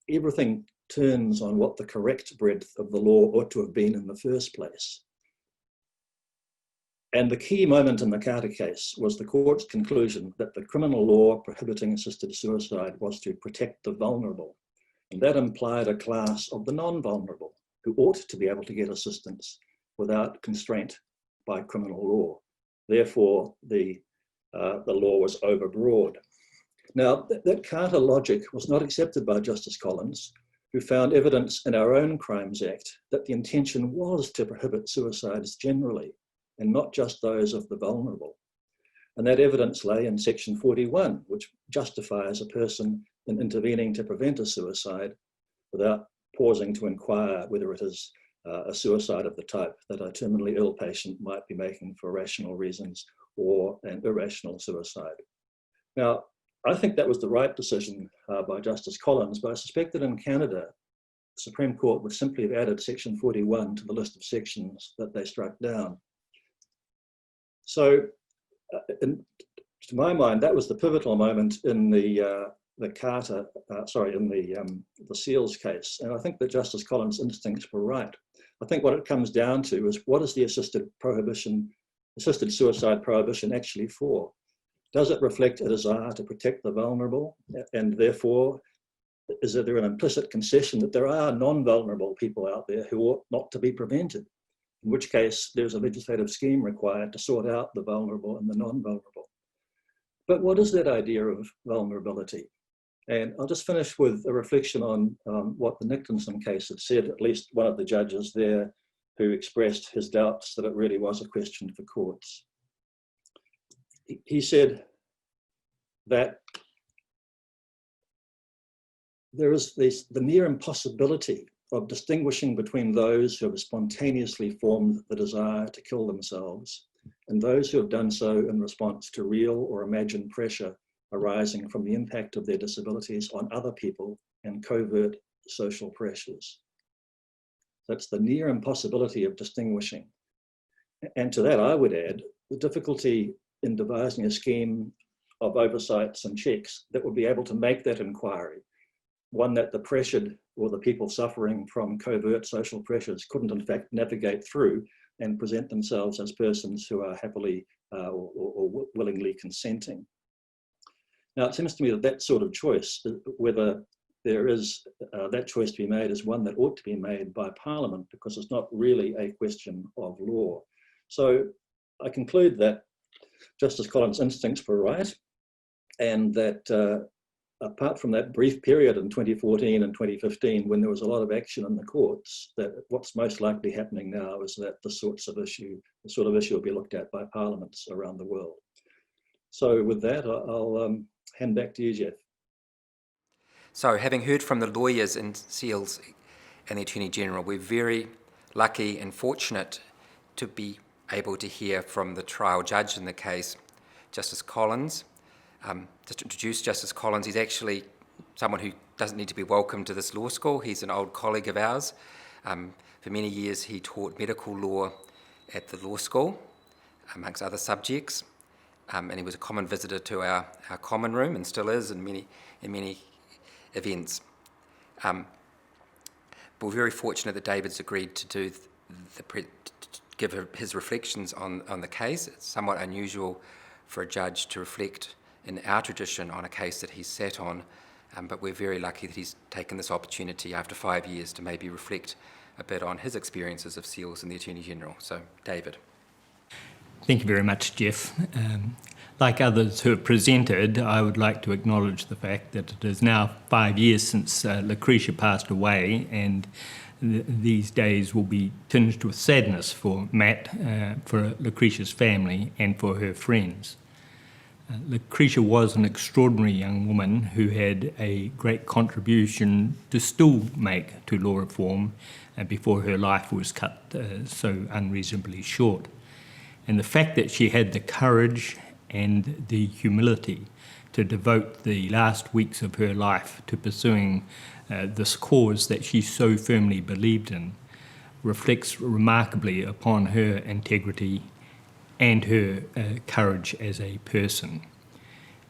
Speaker 6: everything turns on what the correct breadth of the law ought to have been in the first place. And the key moment in the Carter case was the court's conclusion that the criminal law prohibiting assisted suicide was to protect the vulnerable. And that implied a class of the non-vulnerable who ought to be able to get assistance without constraint by criminal law. Therefore, the law was overbroad. Now, that Carter logic was not accepted by Justice Collins, who found evidence in our own Crimes Act that the intention was to prohibit suicides generally, and not just those of the vulnerable. And that evidence lay in section 41, which justifies a person in intervening to prevent a suicide without pausing to inquire whether it is a suicide of the type that a terminally ill patient might be making for rational reasons or an irrational suicide. Now, I think that was the right decision by Justice Collins, but I suspect that in Canada, the Supreme Court would simply have added section 41 to the list of sections that they struck down. So, to my mind, that was the pivotal moment in the Carter, in the Seales case. And I think that Justice Collins' instincts were right. I think what it comes down to is, what is the assisted suicide prohibition actually for? Does it reflect a desire to protect the vulnerable? And therefore, is there an implicit concession that there are non-vulnerable people out there who ought not to be prevented? In which case, there's a legislative scheme required to sort out the vulnerable and the non-vulnerable. But what is that idea of vulnerability? And I'll just finish with a reflection on what the Nicholson case had said, at least one of the judges there who expressed his doubts that it really was a question for courts. He said that there is the near impossibility of distinguishing between those who have spontaneously formed the desire to kill themselves and those who have done so in response to real or imagined pressure arising from the impact of their disabilities on other people and covert social pressures. That's the near impossibility of distinguishing. And to that, I would add the difficulty in devising a scheme of oversights and checks that would be able to make that inquiry, one that the pressured or the people suffering from covert social pressures couldn't in fact navigate through and present themselves as persons who are happily or willingly consenting. Now, it seems to me that that sort of choice, whether there is that choice to be made, is one that ought to be made by Parliament, because it's not really a question of law. So I conclude that Justice Collins' instincts were right, and that apart from that brief period in 2014 and 2015 when there was a lot of action in the courts, that what's most likely happening now is that the sort of issue will be looked at by parliaments around the world. So with that, I'll hand back to you, Geoff.
Speaker 3: So, having heard from the lawyers in Seales and the Attorney General, we're very lucky and fortunate to be able to hear from the trial judge in the case, Justice Collins. Just to introduce Justice Collins, he's actually someone who doesn't need to be welcomed to this law school. He's an old colleague of ours. For many years, he taught medical law at the law school, amongst other subjects, and he was a common visitor to our common room, and still is in many events. But we're very fortunate that David's agreed to do to give his reflections on the case. It's somewhat unusual for a judge to reflect in our tradition on a case that he's sat on, but we're very lucky that he's taken this opportunity after 5 years to maybe reflect a bit on his experiences of Seales and the Attorney General. So, David.
Speaker 7: Thank you very much, Geoff. Like others who have presented, I would like to acknowledge the fact that it is now 5 years since Lucretia passed away, and these days will be tinged with sadness for Matt, for Lucretia's family, and for her friends. Lucretia was an extraordinary young woman who had a great contribution to still make to law reform before her life was cut so unreasonably short. And the fact that she had the courage and the humility to devote the last weeks of her life to pursuing this cause that she so firmly believed in reflects remarkably upon her integrity and her courage as a person.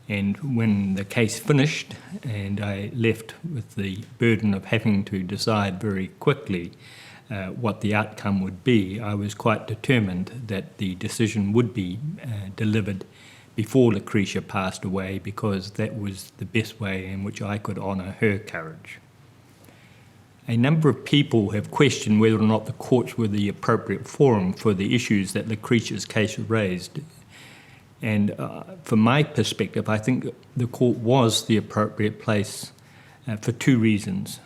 Speaker 7: And when the case finished and I left with the burden of having to decide very quickly what the outcome would be, I was quite determined that the decision would be delivered before Lucretia passed away, because that was the best way in which I could honour her courage. A number of people have questioned whether or not the courts were the appropriate forum for the issues that Lucretia's case raised. And from my perspective, I think the court was the appropriate place for two reasons.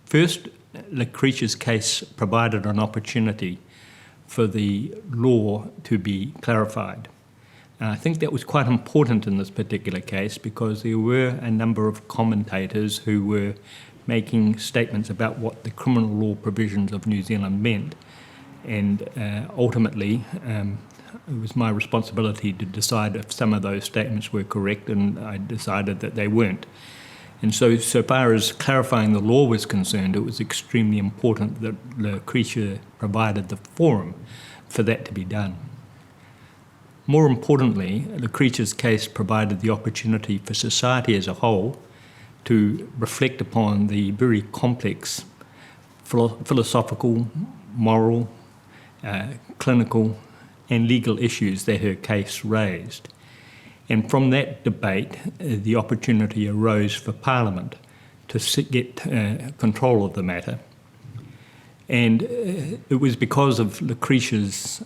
Speaker 7: First, Lucretia's case provided an opportunity for the law to be clarified. And I think that was quite important in this particular case, because there were a number of commentators who were making statements about what the criminal law provisions of New Zealand meant. And ultimately, it was my responsibility to decide if some of those statements were correct, and I decided that they weren't. And so far as clarifying the law was concerned, it was extremely important that Lucretia provided the forum for that to be done. More importantly, Lucretia's case provided the opportunity for society as a whole to reflect upon the very complex philosophical, moral, clinical and legal issues that her case raised. And from that debate, the opportunity arose for Parliament to get control of the matter. And it was because of Lucretia's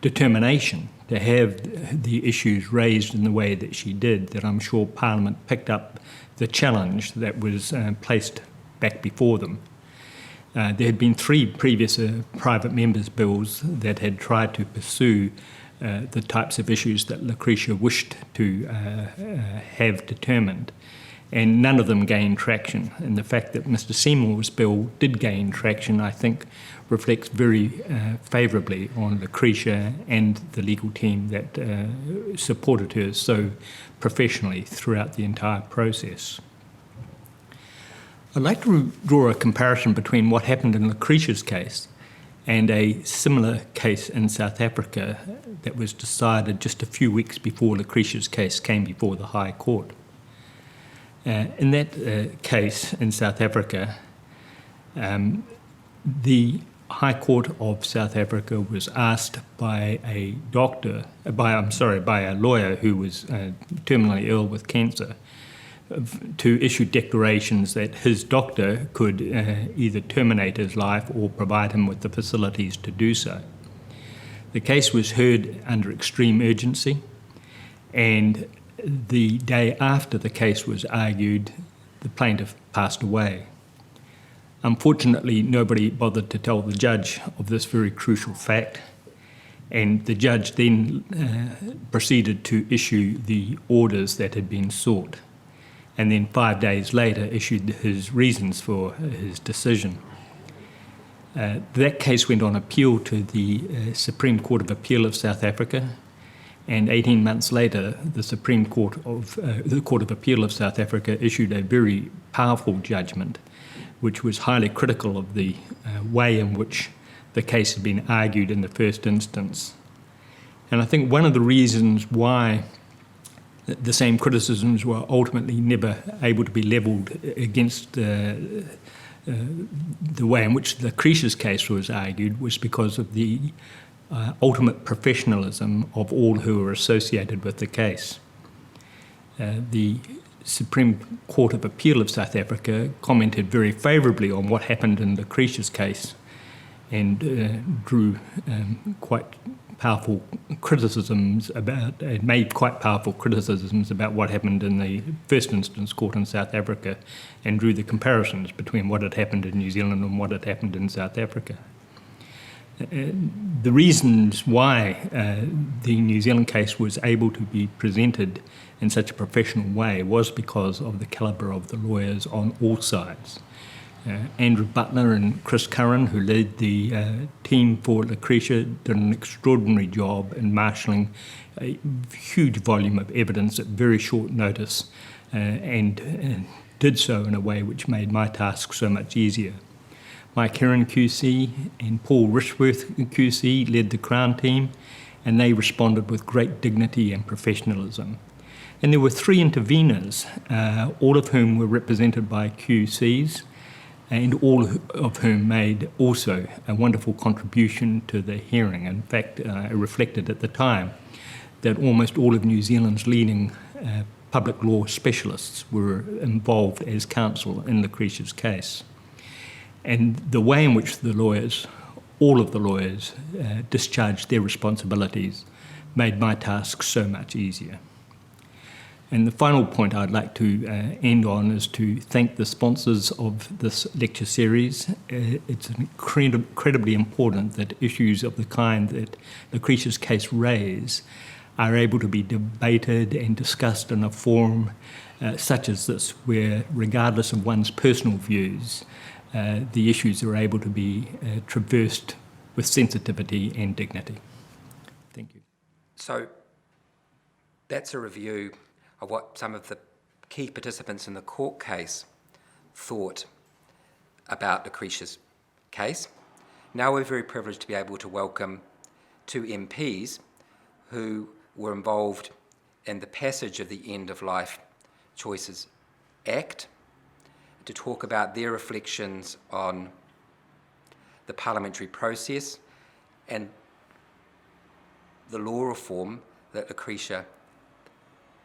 Speaker 7: determination to have the issues raised in the way that she did that I'm sure Parliament picked up the challenge that was placed back before them. There had been 3 previous private members' bills that had tried to pursue the types of issues that Lucretia wished to have determined, and none of them gained traction. And the fact that Mr. Seymour's bill did gain traction, I think, reflects very favourably on Lucretia and the legal team that supported her so professionally throughout the entire process. I'd like to draw a comparison between what happened in Lucretia's case and a similar case in South Africa that was decided just a few weeks before Lucretia's case came before the High Court. In that case in South Africa, the High Court of South Africa was asked by a lawyer who was terminally ill with cancer to issue declarations that his doctor could either terminate his life or provide him with the facilities to do so. The case was heard under extreme urgency, and the day after the case was argued, the plaintiff passed away. Unfortunately, nobody bothered to tell the judge of this very crucial fact, And the judge then proceeded to issue the orders that had been sought, and then 5 days later issued his reasons for his decision. That case went on appeal to the Supreme Court of Appeal of South Africa, and 18 months later, the Supreme Court of the Court of Appeal of South Africa issued a very powerful judgment, which was highly critical of the way in which the case had been argued in the first instance. And I think one of the reasons why the same criticisms were ultimately never able to be levelled against the way in which Lucretia's case was argued was because of the ultimate professionalism of all who were associated with the case. The Supreme Court of Appeal of South Africa commented very favourably on what happened in Lucretia's case and drew quite powerful criticisms about, made quite powerful criticisms about what happened in the first instance court in South Africa, and drew the comparisons between what had happened in New Zealand and what had happened in South Africa. The reasons why the New Zealand case was able to be presented in such a professional way was because of the calibre of the lawyers on all sides. Andrew Butler and Chris Curran, who led the team for Lucretia, did an extraordinary job in marshalling a huge volume of evidence at very short notice, and did so in a way which made my task so much easier. Mike Heron QC and Paul Rishworth QC led the Crown team, and they responded with great dignity and professionalism. And there were 3 interveners, all of whom were represented by QCs, and all of whom made also a wonderful contribution to the hearing. In fact, it reflected at the time that almost all of New Zealand's leading public law specialists were involved as counsel in Lucretia's case. And the way in which the lawyers, all of the lawyers, discharged their responsibilities made my task so much easier. And the final point I'd like to end on is to thank the sponsors of this lecture series. It's incredibly important that issues of the kind that Lucretia's case raise are able to be debated and discussed in a forum such as this, where regardless of one's personal views, the issues are able to be traversed with sensitivity and dignity. Thank you.
Speaker 3: So that's a review of what some of the key participants in the court case thought about Lucretia's case. Now we're very privileged to be able to welcome 2 MPs who were involved in the passage of the End of Life Choices Act to talk about their reflections on the parliamentary process and the law reform that Lucretia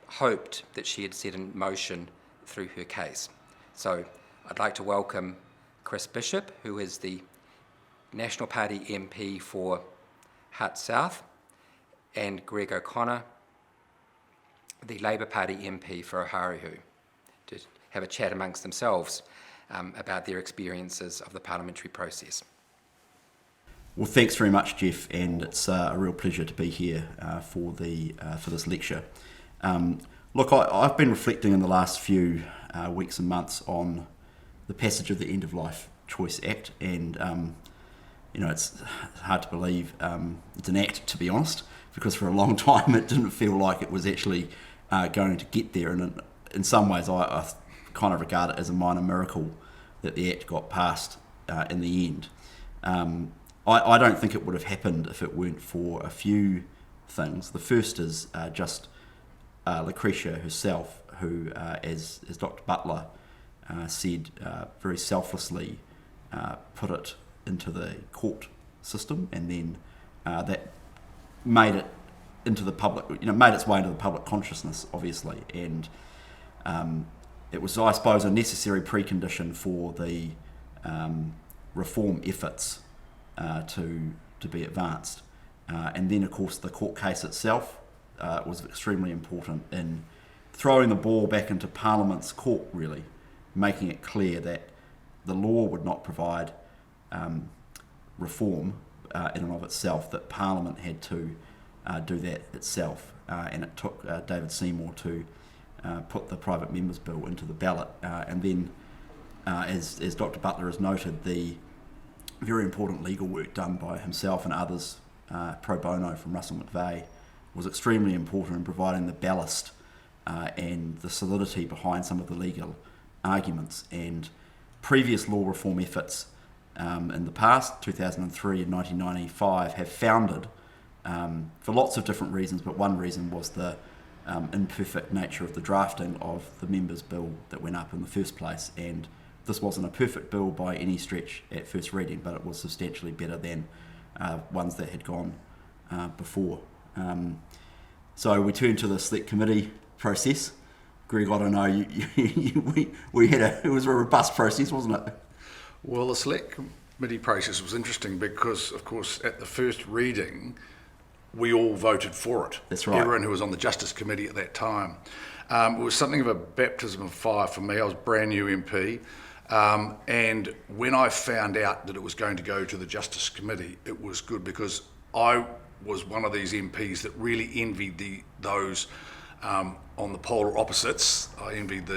Speaker 3: hoped that she had set in motion through her case. So I'd like to welcome Chris Bishop, who is the National Party MP for Hutt South, and Greg O'Connor, the Labour Party MP for Oharehu, to have a chat amongst themselves about their experiences of the parliamentary process.
Speaker 8: Well, thanks very much, Geoff, and it's a real pleasure to be here for this lecture. Look, I've been reflecting in the last few weeks and months on the passage of the End of Life Choice Act, and it's hard to believe it's an act, to be honest, because for a long time it didn't feel like it was actually going to get there, and in some ways I kind of regard it as a minor miracle that the act got passed in the end. I don't think it would have happened if it weren't for a few things. The first is just Lucretia herself, who, as Dr. Butler said, very selflessly put it into the court system, and then that made it into the public, made its way into the public consciousness, obviously, and it was, I suppose, a necessary precondition for the reform efforts to be advanced. And then, of course, the court case itself was extremely important in throwing the ball back into Parliament's court, really, making it clear that the law would not provide reform in and of itself, that Parliament had to do that itself, and it took David Seymour to put the private members bill into the ballot, and then as Dr. Butler has noted, the very important legal work done by himself and others pro bono from Russell McVeigh was extremely important in providing the ballast and the solidity behind some of the legal arguments. And previous law reform efforts in the past, 2003 and 1995, have foundered for lots of different reasons, but one reason was the imperfect nature of the drafting of the members' bill that went up in the first place. And this wasn't a perfect bill by any stretch at first reading, but it was substantially better than ones that had gone before. So we turned to the select committee process. Greg, I don't know, we had it was a robust process, wasn't it?
Speaker 9: Well, the select committee process was interesting because, of course, at the first reading, we all voted for it.
Speaker 8: That's right.
Speaker 9: Everyone who was on the Justice Committee at that time. It was something of a baptism of fire for me. I was brand new MP. And when I found out that it was going to go to the Justice Committee, it was good because I was one of these MPs that really envied those on the polar opposites. I envied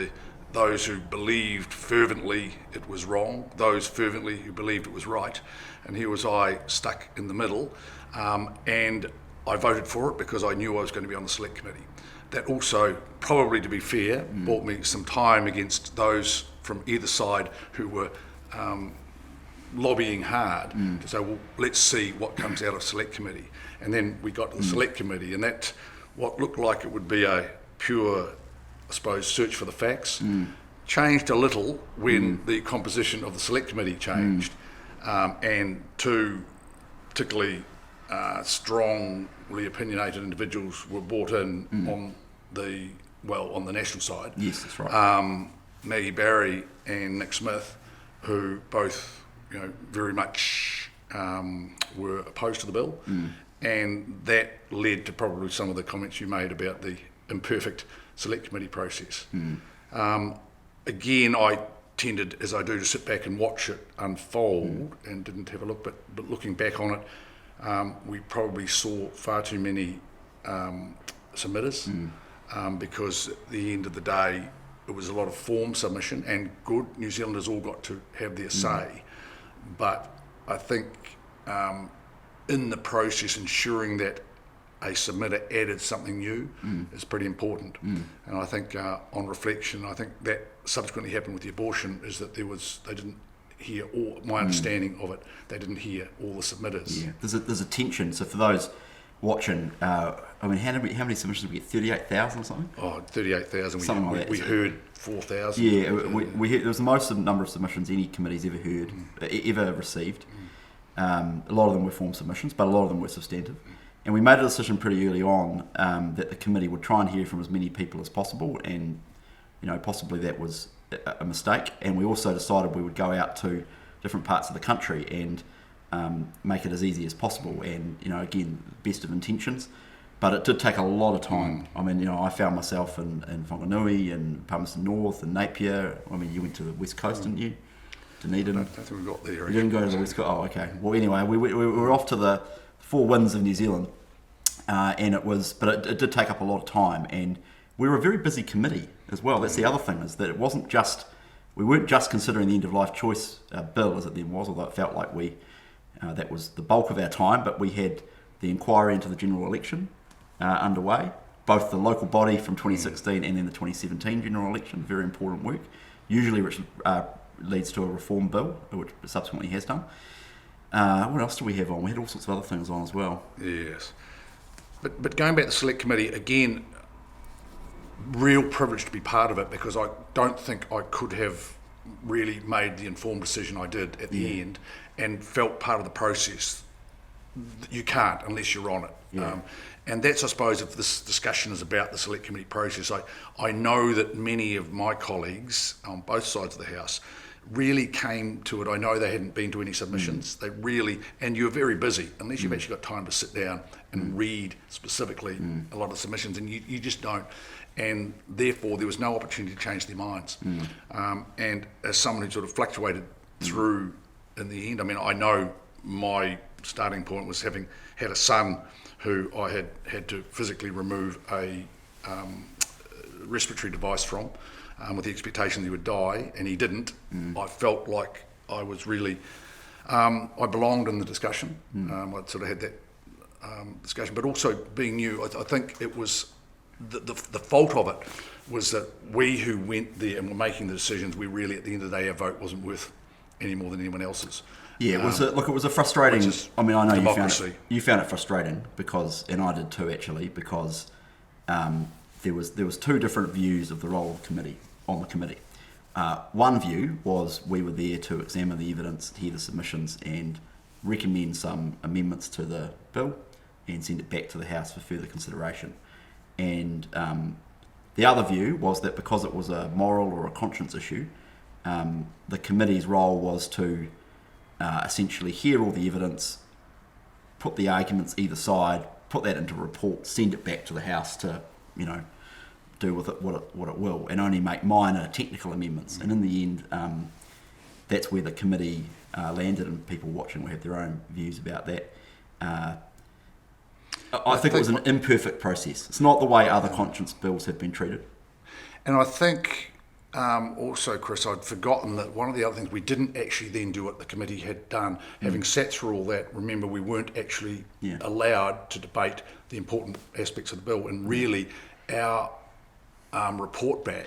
Speaker 9: those who believed fervently it was wrong, those fervently who believed it was right, and here was I stuck in the middle, and I voted for it because I knew I was going to be on the select committee. That also, probably to be fair, bought me some time against those from either side who were lobbying hard to say, well, let's see what comes out of select committee. And then we got to the select committee, and that, what looked like it would be a pure, I suppose, search for the facts, changed a little when the composition of the select committee changed, and two particularly strongly opinionated individuals were brought in on the national side.
Speaker 8: Yes, that's right.
Speaker 9: Maggie Barry and Nick Smith, who both, very much were opposed to the bill, and that led to probably some of the comments you made about the imperfect select committee process. Again, I tended, as I do, to sit back and watch it unfold and didn't have a look, but looking back on it, we probably saw far too many submitters because at the end of the day, it was a lot of form submission, and good, New Zealanders all got to have their say. But I think in the process, ensuring that a submitter added something new is pretty important. And I think on reflection, I think that subsequently happened with the abortion, is that they didn't hear all, my understanding of it, they didn't hear all the submitters.
Speaker 8: Yeah, there's a tension. So for those watching, how many submissions did we get? 38,000 or something?
Speaker 9: Oh, 38,000.
Speaker 8: Something like that.
Speaker 9: We heard 4,000.
Speaker 8: Yeah, we heard, it was the most number of submissions any committee's ever heard, ever received. A lot of them were form submissions, but a lot of them were substantive. And we made a decision pretty early on that the committee would try and hear from as many people as possible, and possibly that was a mistake. And we also decided we would go out to different parts of the country and make it as easy as possible. And again, best of intentions, but it did take a lot of time. I mean, I found myself in Whanganui and Palmerston North and Napier. I mean, you went to the West Coast, didn't you? Dunedin.
Speaker 9: I don't think we got there.
Speaker 8: You didn't go to the West Coast. Oh, okay. Well, anyway, we were off to the four winds of New Zealand, and it did take up a lot of time, and we were a very busy committee as well. That's the other thing, is that it wasn't just, we weren't just considering the end of life choice bill as it then was, although it felt like that was the bulk of our time, but we had the inquiry into the general election underway, both the local body from 2016 and then the 2017 general election, very important work, usually which leads to a reform bill, which it subsequently has done. What else do we have on? We had all sorts of other things on as well.
Speaker 9: Yes. But going back to the select committee, again, real privilege to be part of it, because I don't think I could have really made the informed decision I did at the end and felt part of the process. You can't unless you're on it.
Speaker 8: Yeah.
Speaker 9: And that's, I suppose, if this discussion is about the select committee process, I know that many of my colleagues on both sides of the House really came to it. I know they hadn't been to any submissions. They really, and you're very busy, unless you've actually got time to sit down and read specifically a lot of submissions, and you just don't. And therefore, there was no opportunity to change their minds. And as someone who sort of fluctuated through in the end, I mean, I know my starting point was having had a son who I had to physically remove a respiratory device from, with the expectation that he would die, and he didn't. I felt like I was really, I belonged in the discussion. I'd sort of had that discussion, but also being new, I think it was the fault of it was that we who went there and were making the decisions, we really, at the end of the day, our vote wasn't worth any more than anyone else's.
Speaker 8: Yeah, it was it was a frustrating. I mean, I know
Speaker 9: democracy.
Speaker 8: you found it frustrating because, and I did too actually, because there was two different views of the role of the committee on the committee. One view was we were there to examine the evidence, hear the submissions, and recommend some amendments to the bill, and send it back to the House for further consideration. And the other view was that because it was a moral or a conscience issue, the committee's role was to essentially hear all the evidence, put the arguments either side, put that into a report, send it back to the House to, do with it what it will, and only make minor technical amendments. And in the end, that's where the committee landed, and people watching will have their own views about that. I think it was an imperfect process. It's not the way other conscience bills have been treated.
Speaker 9: And I think also, Chris, I'd forgotten that one of the other things we didn't actually then do what the committee had done. Having sat through all that, remember we weren't actually allowed to debate the important aspects of the bill, and really our report back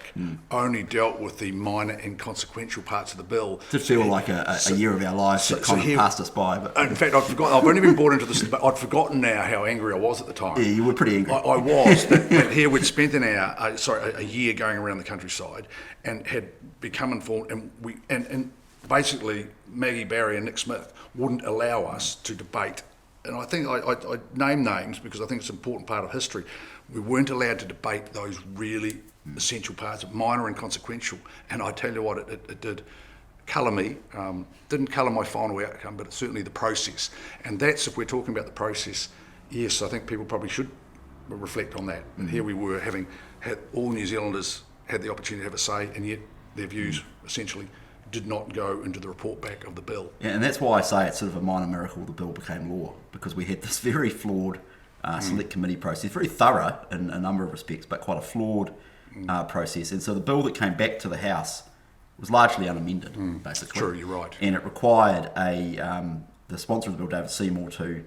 Speaker 9: only dealt with the minor and consequential parts of the bill.
Speaker 8: It did feel like a year of our lives that kind of passed us by. But
Speaker 9: in fact, I've only been brought into this, but I'd forgotten now how angry I was at the time.
Speaker 8: Yeah, you were pretty angry.
Speaker 9: I was. But here we'd spent a year going around the countryside and had become informed, and basically Maggie Barry and Nick Smith wouldn't allow us to debate. And I think I name names because I think it's an important part of history. We weren't allowed to debate those really essential parts, minor and consequential. And I tell you what, it did colour me. Didn't colour my final outcome, but certainly the process. And that's, if we're talking about the process, yes, I think people probably should reflect on that. And here we were, having had all New Zealanders had the opportunity to have a say, and yet their views essentially did not go into the report back of the bill.
Speaker 8: Yeah, and that's why I say it's sort of a minor miracle the bill became law, because we had this very flawed select committee process, very thorough in a number of respects, but quite a flawed process. And so the bill that came back to the House was largely unamended, basically.
Speaker 9: True, you're right.
Speaker 8: And it required the sponsor of the bill, David Seymour, to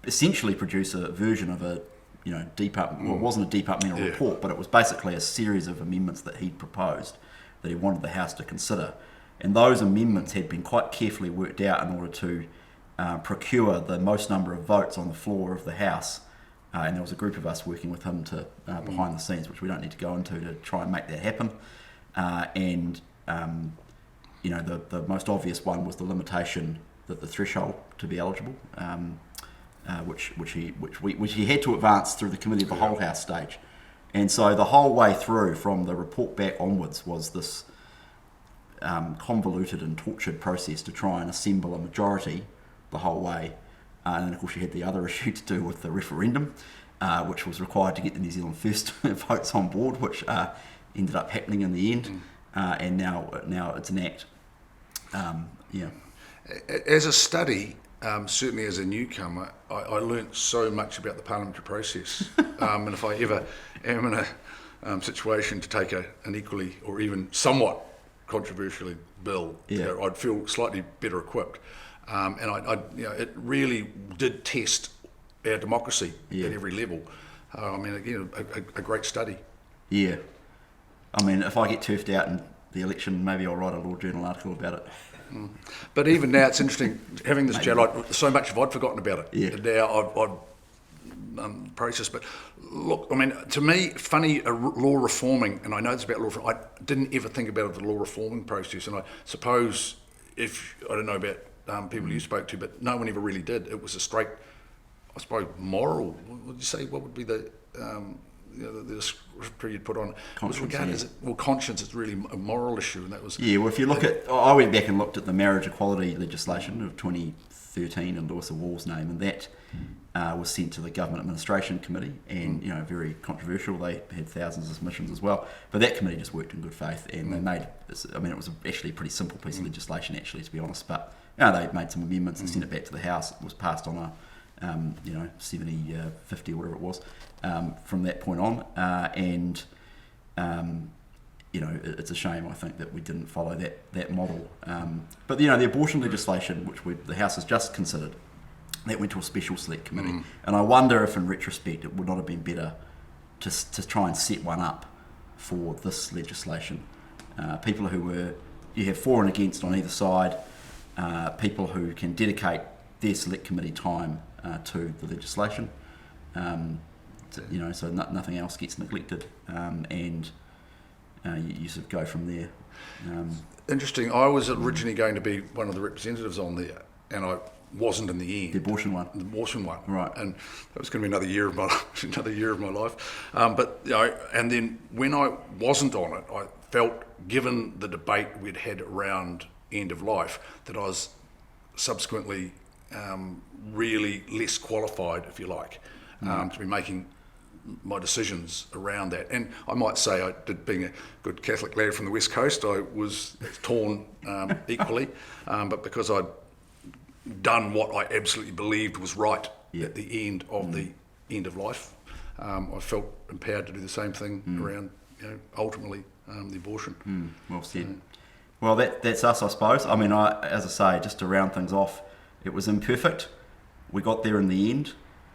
Speaker 8: essentially produce a version of a well, it wasn't a departmental report, but it was basically a series of amendments that he'd proposed that he wanted the House to consider. And those amendments had been quite carefully worked out in order to procure the most number of votes on the floor of the House. And there was a group of us working with him to behind the scenes, which we don't need to go into, to try and make that happen. The most obvious one was the limitation that the threshold to be eligible, which he had to advance through the committee of the whole House stage. And so the whole way through, from the report back onwards, was this convoluted and tortured process to try and assemble a majority the whole way. And then, of course, you had the other issue to do with the referendum, which was required to get the New Zealand First votes on board, which ended up happening in the end. And now it's an act.
Speaker 9: As a study, certainly as a newcomer, I learnt so much about the parliamentary process. And if I ever am in a situation to take an equally or even somewhat controversial bill, I'd feel slightly better equipped. And it really did test our democracy at every level. A great study. Yeah.
Speaker 8: I mean, if I get turfed out in the election, maybe I'll write a Law Journal article about it.
Speaker 9: But even now, it's interesting having this chat. So much I'd forgotten about it. Yeah. Now I've processed. But look, I mean, to me, funny law reforming, and I know it's about law reform. I didn't ever think about the law reforming process, and I suppose I don't know about people you spoke to, but no one ever really did. It was a straight, I suppose, moral. What would you say? What would be the descriptor you'd put on?
Speaker 8: Conscience.
Speaker 9: Conscience is really a moral issue, and that was.
Speaker 8: Yeah. Well, if you look at, I went back and looked at the marriage equality legislation of 2013 in Lewis Wall's name, and that was sent to the Government Administration Committee, and very controversial. They had thousands of submissions as well, but that committee just worked in good faith, and they made. I mean, it was actually a pretty simple piece of legislation, actually, to be honest, but They made some amendments and sent it back to the House. It was passed on a 70-50 or whatever it was from that point on. It's a shame, I think, that we didn't follow that model. But the abortion legislation, which the House has just considered, that went to a special select committee. And I wonder if, in retrospect, it would not have been better to try and set one up for this legislation. People you have for and against on either side, people who can dedicate their select committee time to the legislation, so nothing else gets neglected, and you sort of go from there.
Speaker 9: Interesting. I was originally going to be one of the representatives on there, and I wasn't in the end.
Speaker 8: The abortion one.
Speaker 9: The abortion one.
Speaker 8: Right.
Speaker 9: And that was going to be another year of my life. And then when I wasn't on it, I felt, given the debate we'd had around end of life, that I was subsequently really less qualified, if you like, to be making my decisions around that. And I might say, being a good Catholic lad from the West Coast, I was torn equally, but because I'd done what I absolutely believed was right at the end of the end of life, I felt empowered to do the same thing around, ultimately the abortion.
Speaker 8: Well said. Well, that's us, I suppose. I mean, as I say, just to round things off, it was imperfect. We got there in the end.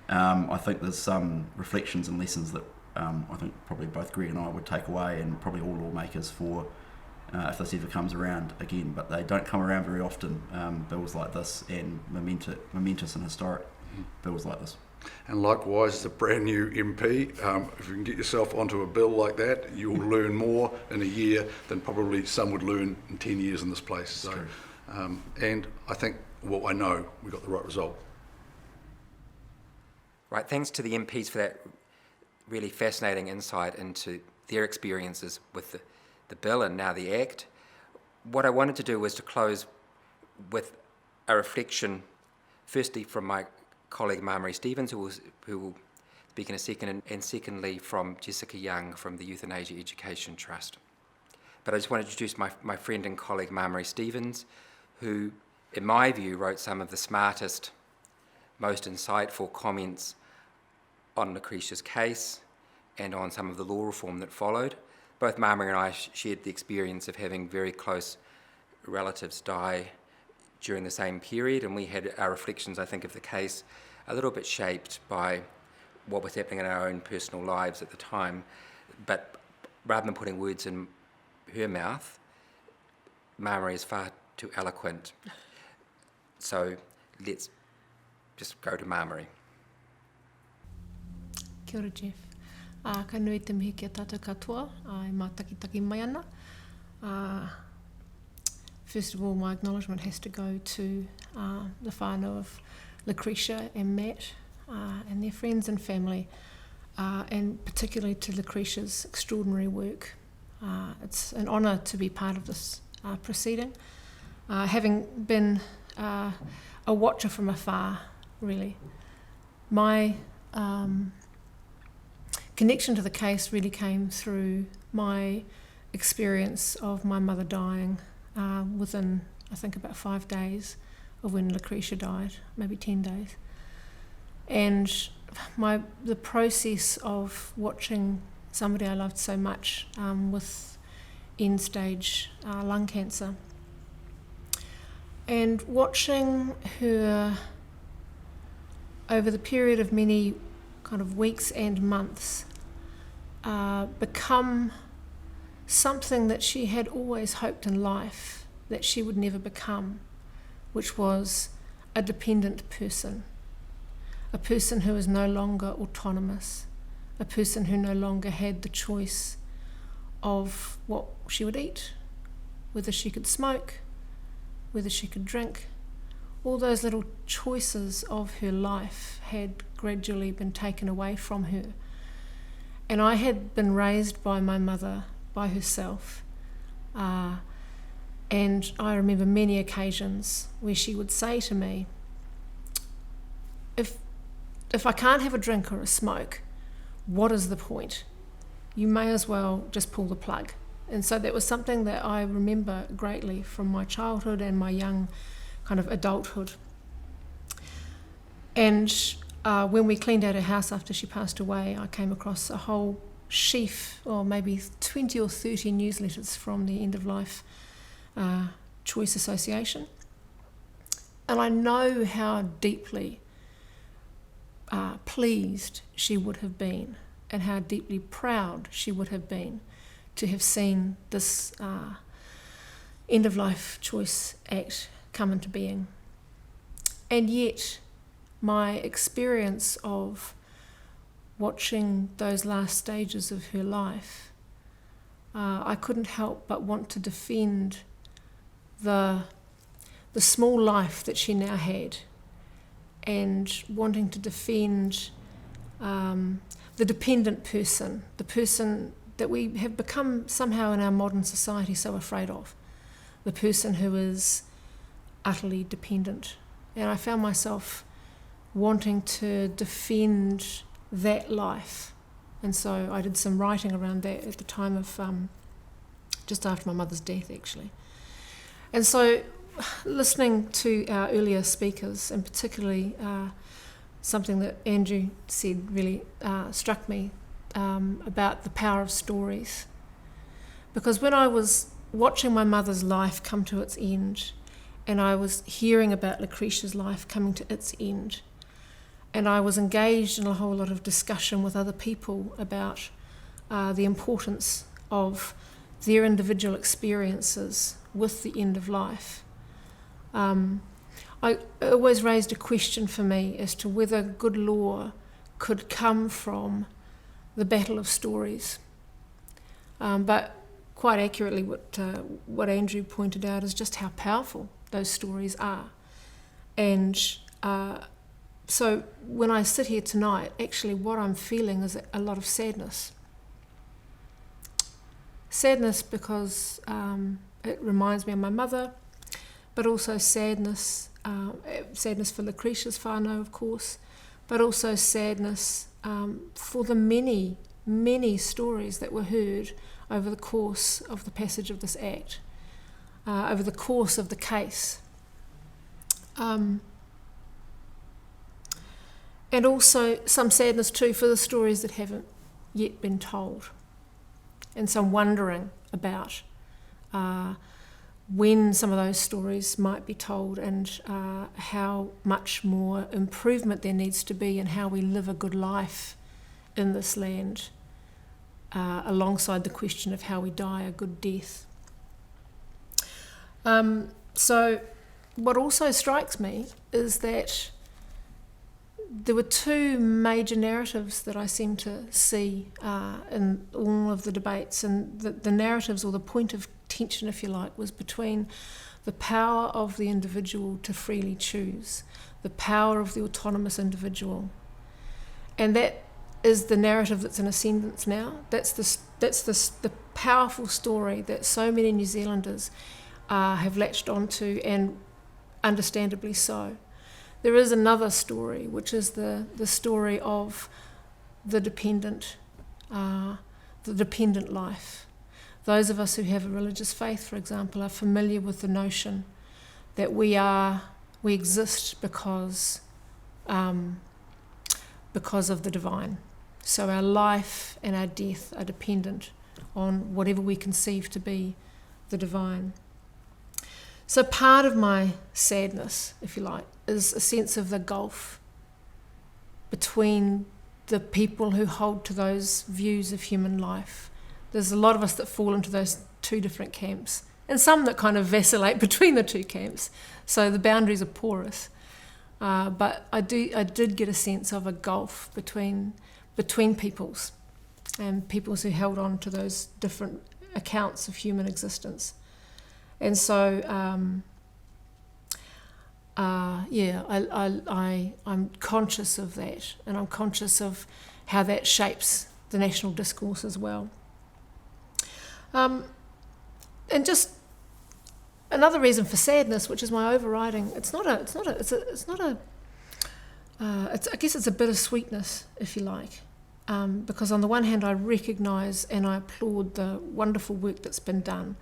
Speaker 8: I think there's some reflections and lessons that I think probably both Greg and I would take away, and probably all lawmakers, for if this ever comes around again. But they don't come around very often, bills like this, and momentous and historic bills like this.
Speaker 9: And likewise, as a brand new MP, if you can get yourself onto a bill like that, you'll learn more in a year than probably some would learn in 10 years in this place.
Speaker 8: That's
Speaker 9: so, and I think, I know we got the right result.
Speaker 3: Right, thanks to the MPs for that really fascinating insight into their experiences with the bill and now the Act. What I wanted to do was to close with a reflection, firstly from my colleague Marmarie Stevens, who will speak in a second, and secondly from Jessica Young from the Euthanasia Education Trust. But I just want to introduce my friend and colleague Marmarie Stevens, who, in my view, wrote some of the smartest, most insightful comments on Lucretia's case and on some of the law reform that followed. Both Marmarie and I shared the experience of having very close relatives die during the same period, and we had our reflections, I think, of the case a little bit shaped by what was happening in our own personal lives at the time. But rather than putting words in her mouth, Marmarie is far too eloquent. So let's just go to Marmarie.
Speaker 1: Kia ora, Geoff. Ka nui te mihi ki a tātou katoa, e mātakitaki mai ana. First of all, my acknowledgement has to go to the whānau of Lucretia and Matt and their friends and family, and particularly to Lucretia's extraordinary work. It's an honour to be part of this proceeding, having been a watcher from afar, really. My connection to the case really came through my experience of my mother dying within, I think, about 5 days of when Lucretia died, maybe 10 days. And the process of watching somebody I loved so much with end-stage lung cancer, and watching her over the period of many kind of weeks and months become something that she had always hoped in life that she would never become, which was a dependent person, a person who is no longer autonomous, a person who no longer had the choice of what she would eat, whether she could smoke, whether she could drink. All those little choices of her life had gradually been taken away from her. And I had been raised by my mother, by herself, and I remember many occasions where she would say to me, if I can't have a drink or a smoke, what is the point? You may as well just pull the plug. And so that was something that I remember greatly from my childhood and my young kind of adulthood. And when we cleaned out her house after she passed away, I came across a whole sheaf, or maybe 20 or 30 newsletters from the End of Life Choice Association. And I know how deeply pleased she would have been, and how deeply proud she would have been to have seen this End of Life Choice Act come into being. And yet, my experience of watching those last stages of her life, I couldn't help but want to defend the small life that she now had, and wanting to defend the dependent person, the person that we have become somehow in our modern society so afraid of, the person who is utterly dependent. And I found myself wanting to defend that life. And so I did some writing around that at the time of, just after my mother's death, actually. And so listening to our earlier speakers, and particularly something that Andrew said really struck me about the power of stories. Because when I was watching my mother's life come to its end, and I was hearing about Lucretia's life coming to its end, and I was engaged in a whole lot of discussion with other people about the importance of their individual experiences with the end of life, I always raised a question for me as to whether good law could come from the battle of stories. But quite accurately, what Andrew pointed out is just how powerful those stories are. And so when I sit here tonight, actually what I'm feeling is a lot of sadness. Sadness because it reminds me of my mother, but also sadness for Lucretia's whānau, of course, but also sadness for the many, many stories that were heard over the course of the passage of this Act, over the course of the case. And also some sadness too for the stories that haven't yet been told, and some wondering about when some of those stories might be told, and how much more improvement there needs to be in how we live a good life in this land, alongside the question of how we die a good death. So what also strikes me is that there were two major narratives that I seem to see in all of the debates, and the narratives, or the point of tension, if you like, was between the power of the individual to freely choose, the power of the autonomous individual. And that is the narrative that's in ascendance now. That's the powerful story that so many New Zealanders have latched onto, and understandably so. There is another story, which is the story of the dependent life. Those of us who have a religious faith, for example, are familiar with the notion that we exist because of the divine. So our life and our death are dependent on whatever we conceive to be the divine. So part of my sadness, if you like, is a sense of the gulf between the people who hold to those views of human life. There's a lot of us that fall into those two different camps, and some that kind of vacillate between the two camps. So the boundaries are porous. But I did get a sense of a gulf between peoples, and peoples who held on to those different accounts of human existence. And so, I'm conscious of that, and I'm conscious of how that shapes the national discourse as well. And just another reason for sadness, which is my overriding. I guess it's a bittersweetness, if you like, because on the one hand I recognise and I applaud the wonderful work that's been done.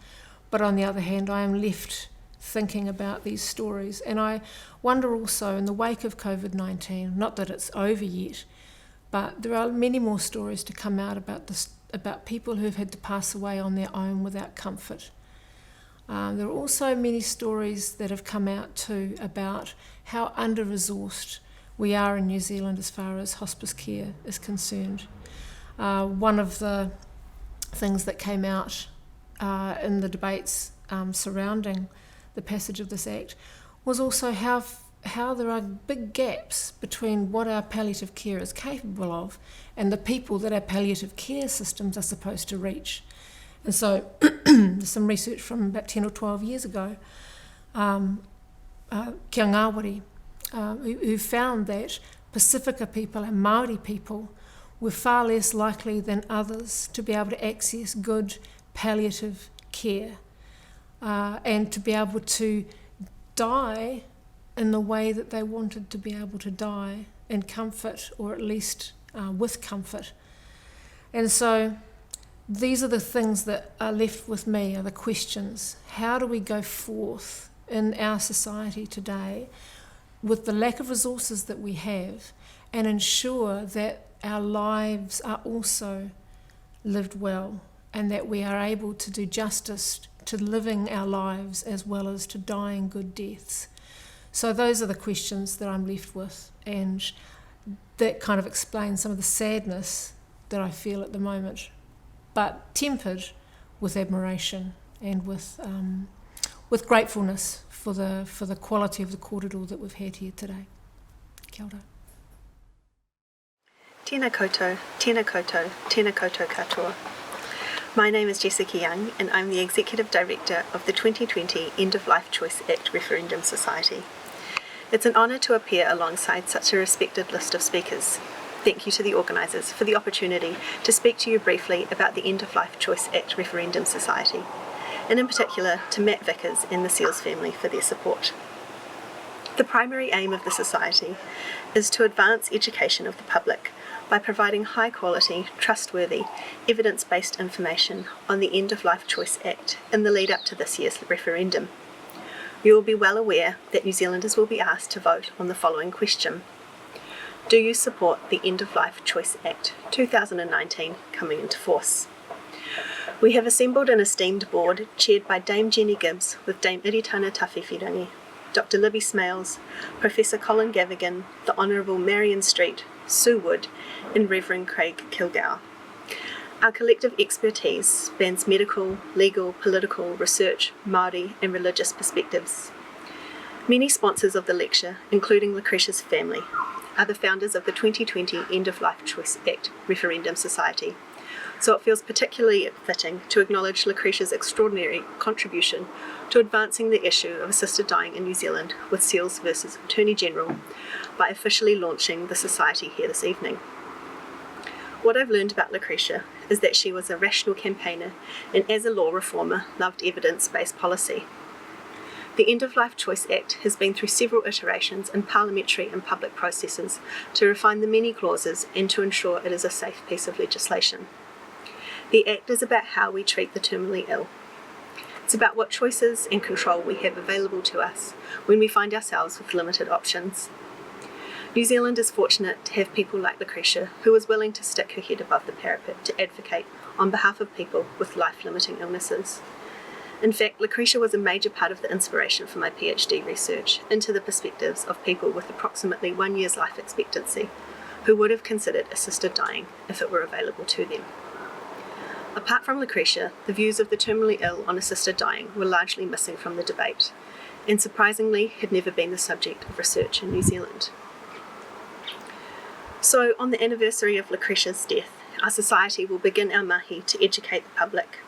Speaker 1: But on the other hand, I am left thinking about these stories. And I wonder also, in the wake of COVID-19, not that it's over yet, but there are many more stories to come out about this, about people who've had to pass away on their own without comfort. There are also many stories that have come out too about how under-resourced we are in New Zealand as far as hospice care is concerned. One of the things that came out in the debates surrounding the passage of this Act was also how there are big gaps between what our palliative care is capable of and the people that our palliative care systems are supposed to reach. And so there's some research from about 10 or 12 years ago, kia Ngāwari, who found that Pasifika people and Māori people were far less likely than others to be able to access good palliative care and to be able to die in the way that they wanted to be able to die, in comfort, or at least with comfort. And so these are the things that are left with me, are the questions. How do we go forth in our society today with the lack of resources that we have and ensure that our lives are also lived well and that we are able to do justice to living our lives as well as to dying good deaths? So those are the questions that I'm left with, and that kind of explains some of the sadness that I feel at the moment, but tempered with admiration and with gratefulness for the quality of the kōrero that we've had here today. Kia ora.
Speaker 10: Tēnā koutou, tēnā koutou, tēnā koutou katoa. My name is Jessica Young and I'm the Executive Director of the 2020 End of Life Choice Act Referendum Society. It's an honour to appear alongside such a respected list of speakers. Thank you to the organisers for the opportunity to speak to you briefly about the End of Life Choice Act Referendum Society, and in particular to Matt Vickers and the Seales family for their support. The primary aim of the Society is to advance education of the public by providing high quality, trustworthy, evidence-based information on the End of Life Choice Act in the lead up to this year's referendum. You will be well aware that New Zealanders will be asked to vote on the following question. Do you support the End of Life Choice Act 2019 coming into force? We have assembled an esteemed board chaired by Dame Jenny Gibbs with Dame Iritana Tawhiwhirangi, Dr. Libby Smales, Professor Colin Gavigan, the Honourable Marion Street, Sue Wood and Reverend Craig Kilgour. Our collective expertise spans medical, legal, political, research, Māori and religious perspectives. Many sponsors of the lecture, including Lucretia's family, are the founders of the 2020 End of Life Choice Act Referendum Society, so it feels particularly fitting to acknowledge Lucretia's extraordinary contribution to advancing the issue of assisted dying in New Zealand with Seales versus Attorney General by officially launching the Society here this evening. What I've learned about Lucretia is that she was a rational campaigner and as a law reformer loved evidence-based policy. The End of Life Choice Act has been through several iterations in parliamentary and public processes to refine the many clauses and to ensure it is a safe piece of legislation. The Act is about how we treat the terminally ill. It's about what choices and control we have available to us when we find ourselves with limited options. New Zealand is fortunate to have people like Lecretia who is willing to stick her head above the parapet to advocate on behalf of people with life-limiting illnesses. In fact, Lecretia was a major part of the inspiration for my PhD research into the perspectives of people with approximately 1 year's life expectancy who would have considered assisted dying if it were available to them. Apart from Lucretia, the views of the terminally ill on assisted dying were largely missing from the debate, and surprisingly had never been the subject of research in New Zealand. So, on the anniversary of Lucretia's death, our society will begin our mahi to educate the public.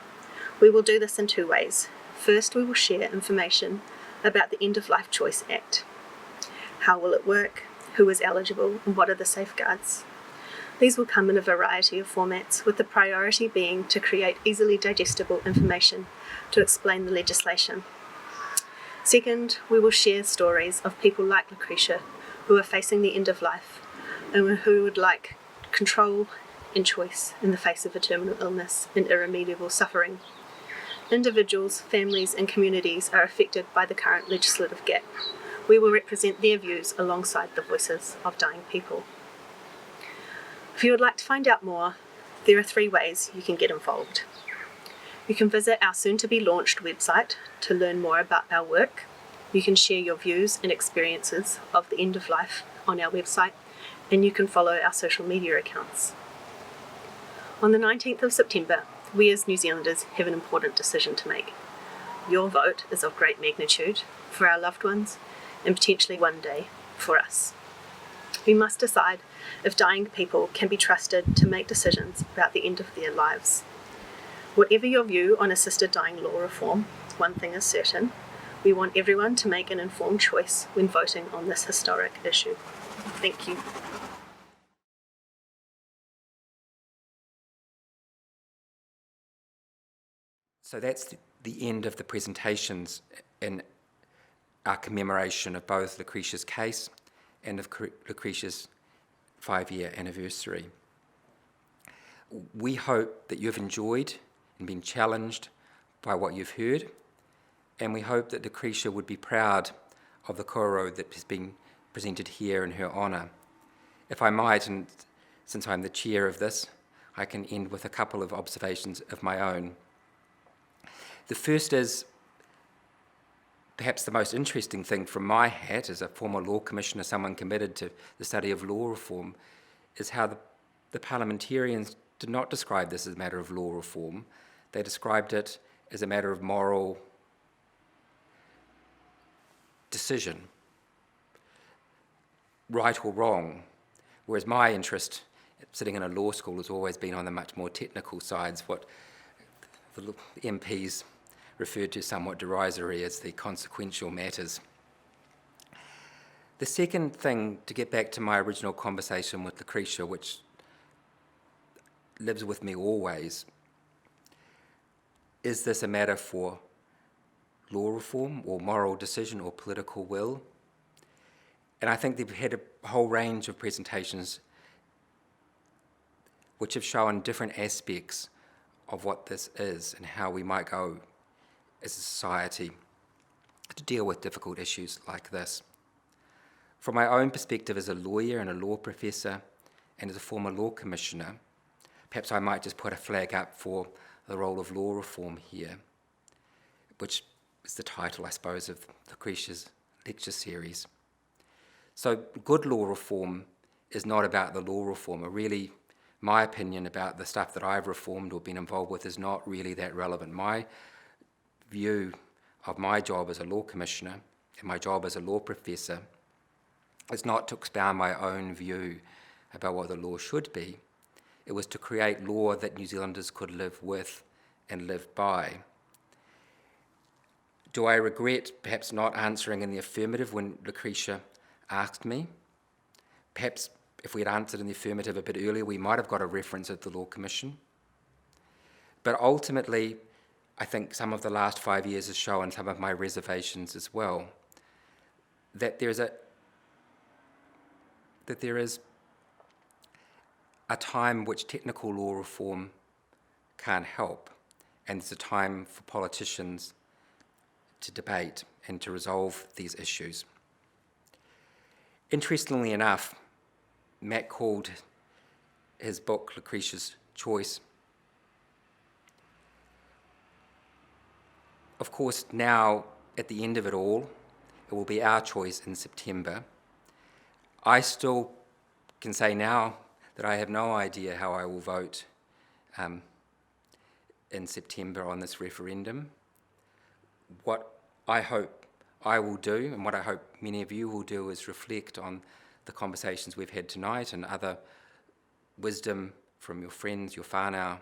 Speaker 10: We will do this in two ways. First, we will share information about the End of Life Choice Act. How will it work? Who is eligible? And what are the safeguards? These will come in a variety of formats, with the priority being to create easily digestible information to explain the legislation. Second, we will share stories of people like Lucretia who are facing the end of life and who would like control and choice in the face of a terminal illness and irremediable suffering. Individuals, families and communities are affected by the current legislative gap. We will represent their views alongside the voices of dying people. If you would like to find out more, there are 3 ways you can get involved. You can visit our soon-to-be-launched website to learn more about our work. You can share your views and experiences of the end of life on our website, and you can follow our social media accounts. On the 19th of September, we as New Zealanders have an important decision to make. Your vote is of great magnitude for our loved ones and potentially one day for us. We must decide if dying people can be trusted to make decisions about the end of their lives. Whatever your view on assisted dying law reform, one thing is certain: we want everyone to make an informed choice when voting on this historic issue. Thank you.
Speaker 3: So that's the end of the presentations in our commemoration of both Lucretia's case and of Lucretia's 5-year anniversary. We hope that you've enjoyed and been challenged by what you've heard, and we hope that Lucretia would be proud of the kōrero that has been presented here in her honour. If I might, and since I'm the chair of this, I can end with a couple of observations of my own. The first is perhaps the most interesting thing from my hat as a former law commissioner, someone committed to the study of law reform, is how the parliamentarians did not describe this as a matter of law reform. They described it as a matter of moral decision, right or wrong, whereas my interest, sitting in a law school, has always been on the much more technical sides, what the MPs referred to somewhat derisory as the consequential matters. The second thing, to get back to my original conversation with Lucretia, which lives with me always, is this a matter for law reform or moral decision or political will? And I think they've had a whole range of presentations which have shown different aspects of what this is and how we might go as a society to deal with difficult issues like this. From my own perspective as a lawyer and a law professor and as a former law commissioner, perhaps I might just put a flag up for the role of law reform here, which is the title, I suppose, of Lucretia's lecture series. So good law reform is not about the law reformer. Really, my opinion about the stuff that I've reformed or been involved with is not really that relevant. My view of my job as a law commissioner and my job as a law professor is not to expound my own view about what the law should be. It was to create law that New Zealanders could live with and live by. Do I regret perhaps not answering in the affirmative when Lucretia asked me? Perhaps if we had answered in the affirmative a bit earlier, we might have got a reference at the Law Commission. But ultimately, I think some of the last 5 years has shown some of my reservations as well, that there is a time which technical law reform can't help, and there's a time for politicians to debate and to resolve these issues. Interestingly enough, Matt called his book Lucretia's Choice. Of course, now, at the end of it all, it will be our choice in September. I still can say now that I have no idea how I will vote in September on this referendum. What I hope I will do, and what I hope many of you will do, is reflect on the conversations we've had tonight and other wisdom from your friends, your whānau,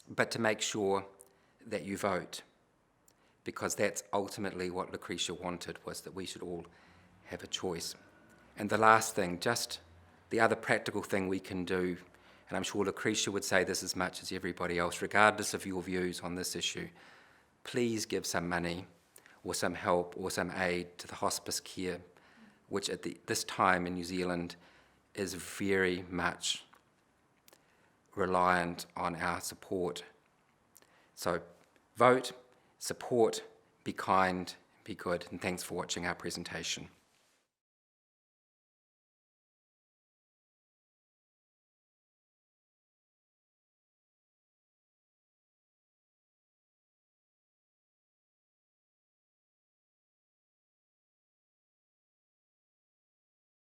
Speaker 3: but to make sure that you vote, because that's ultimately what Lucretia wanted, was that we should all have a choice. And the last thing, just the other practical thing we can do, and I'm sure Lucretia would say this as much as everybody else, regardless of your views on this issue, please give some money or some help or some aid to the hospice care, which at this time in New Zealand is very much reliant on our support. So vote, support, be kind, be good, and thanks for watching our presentation.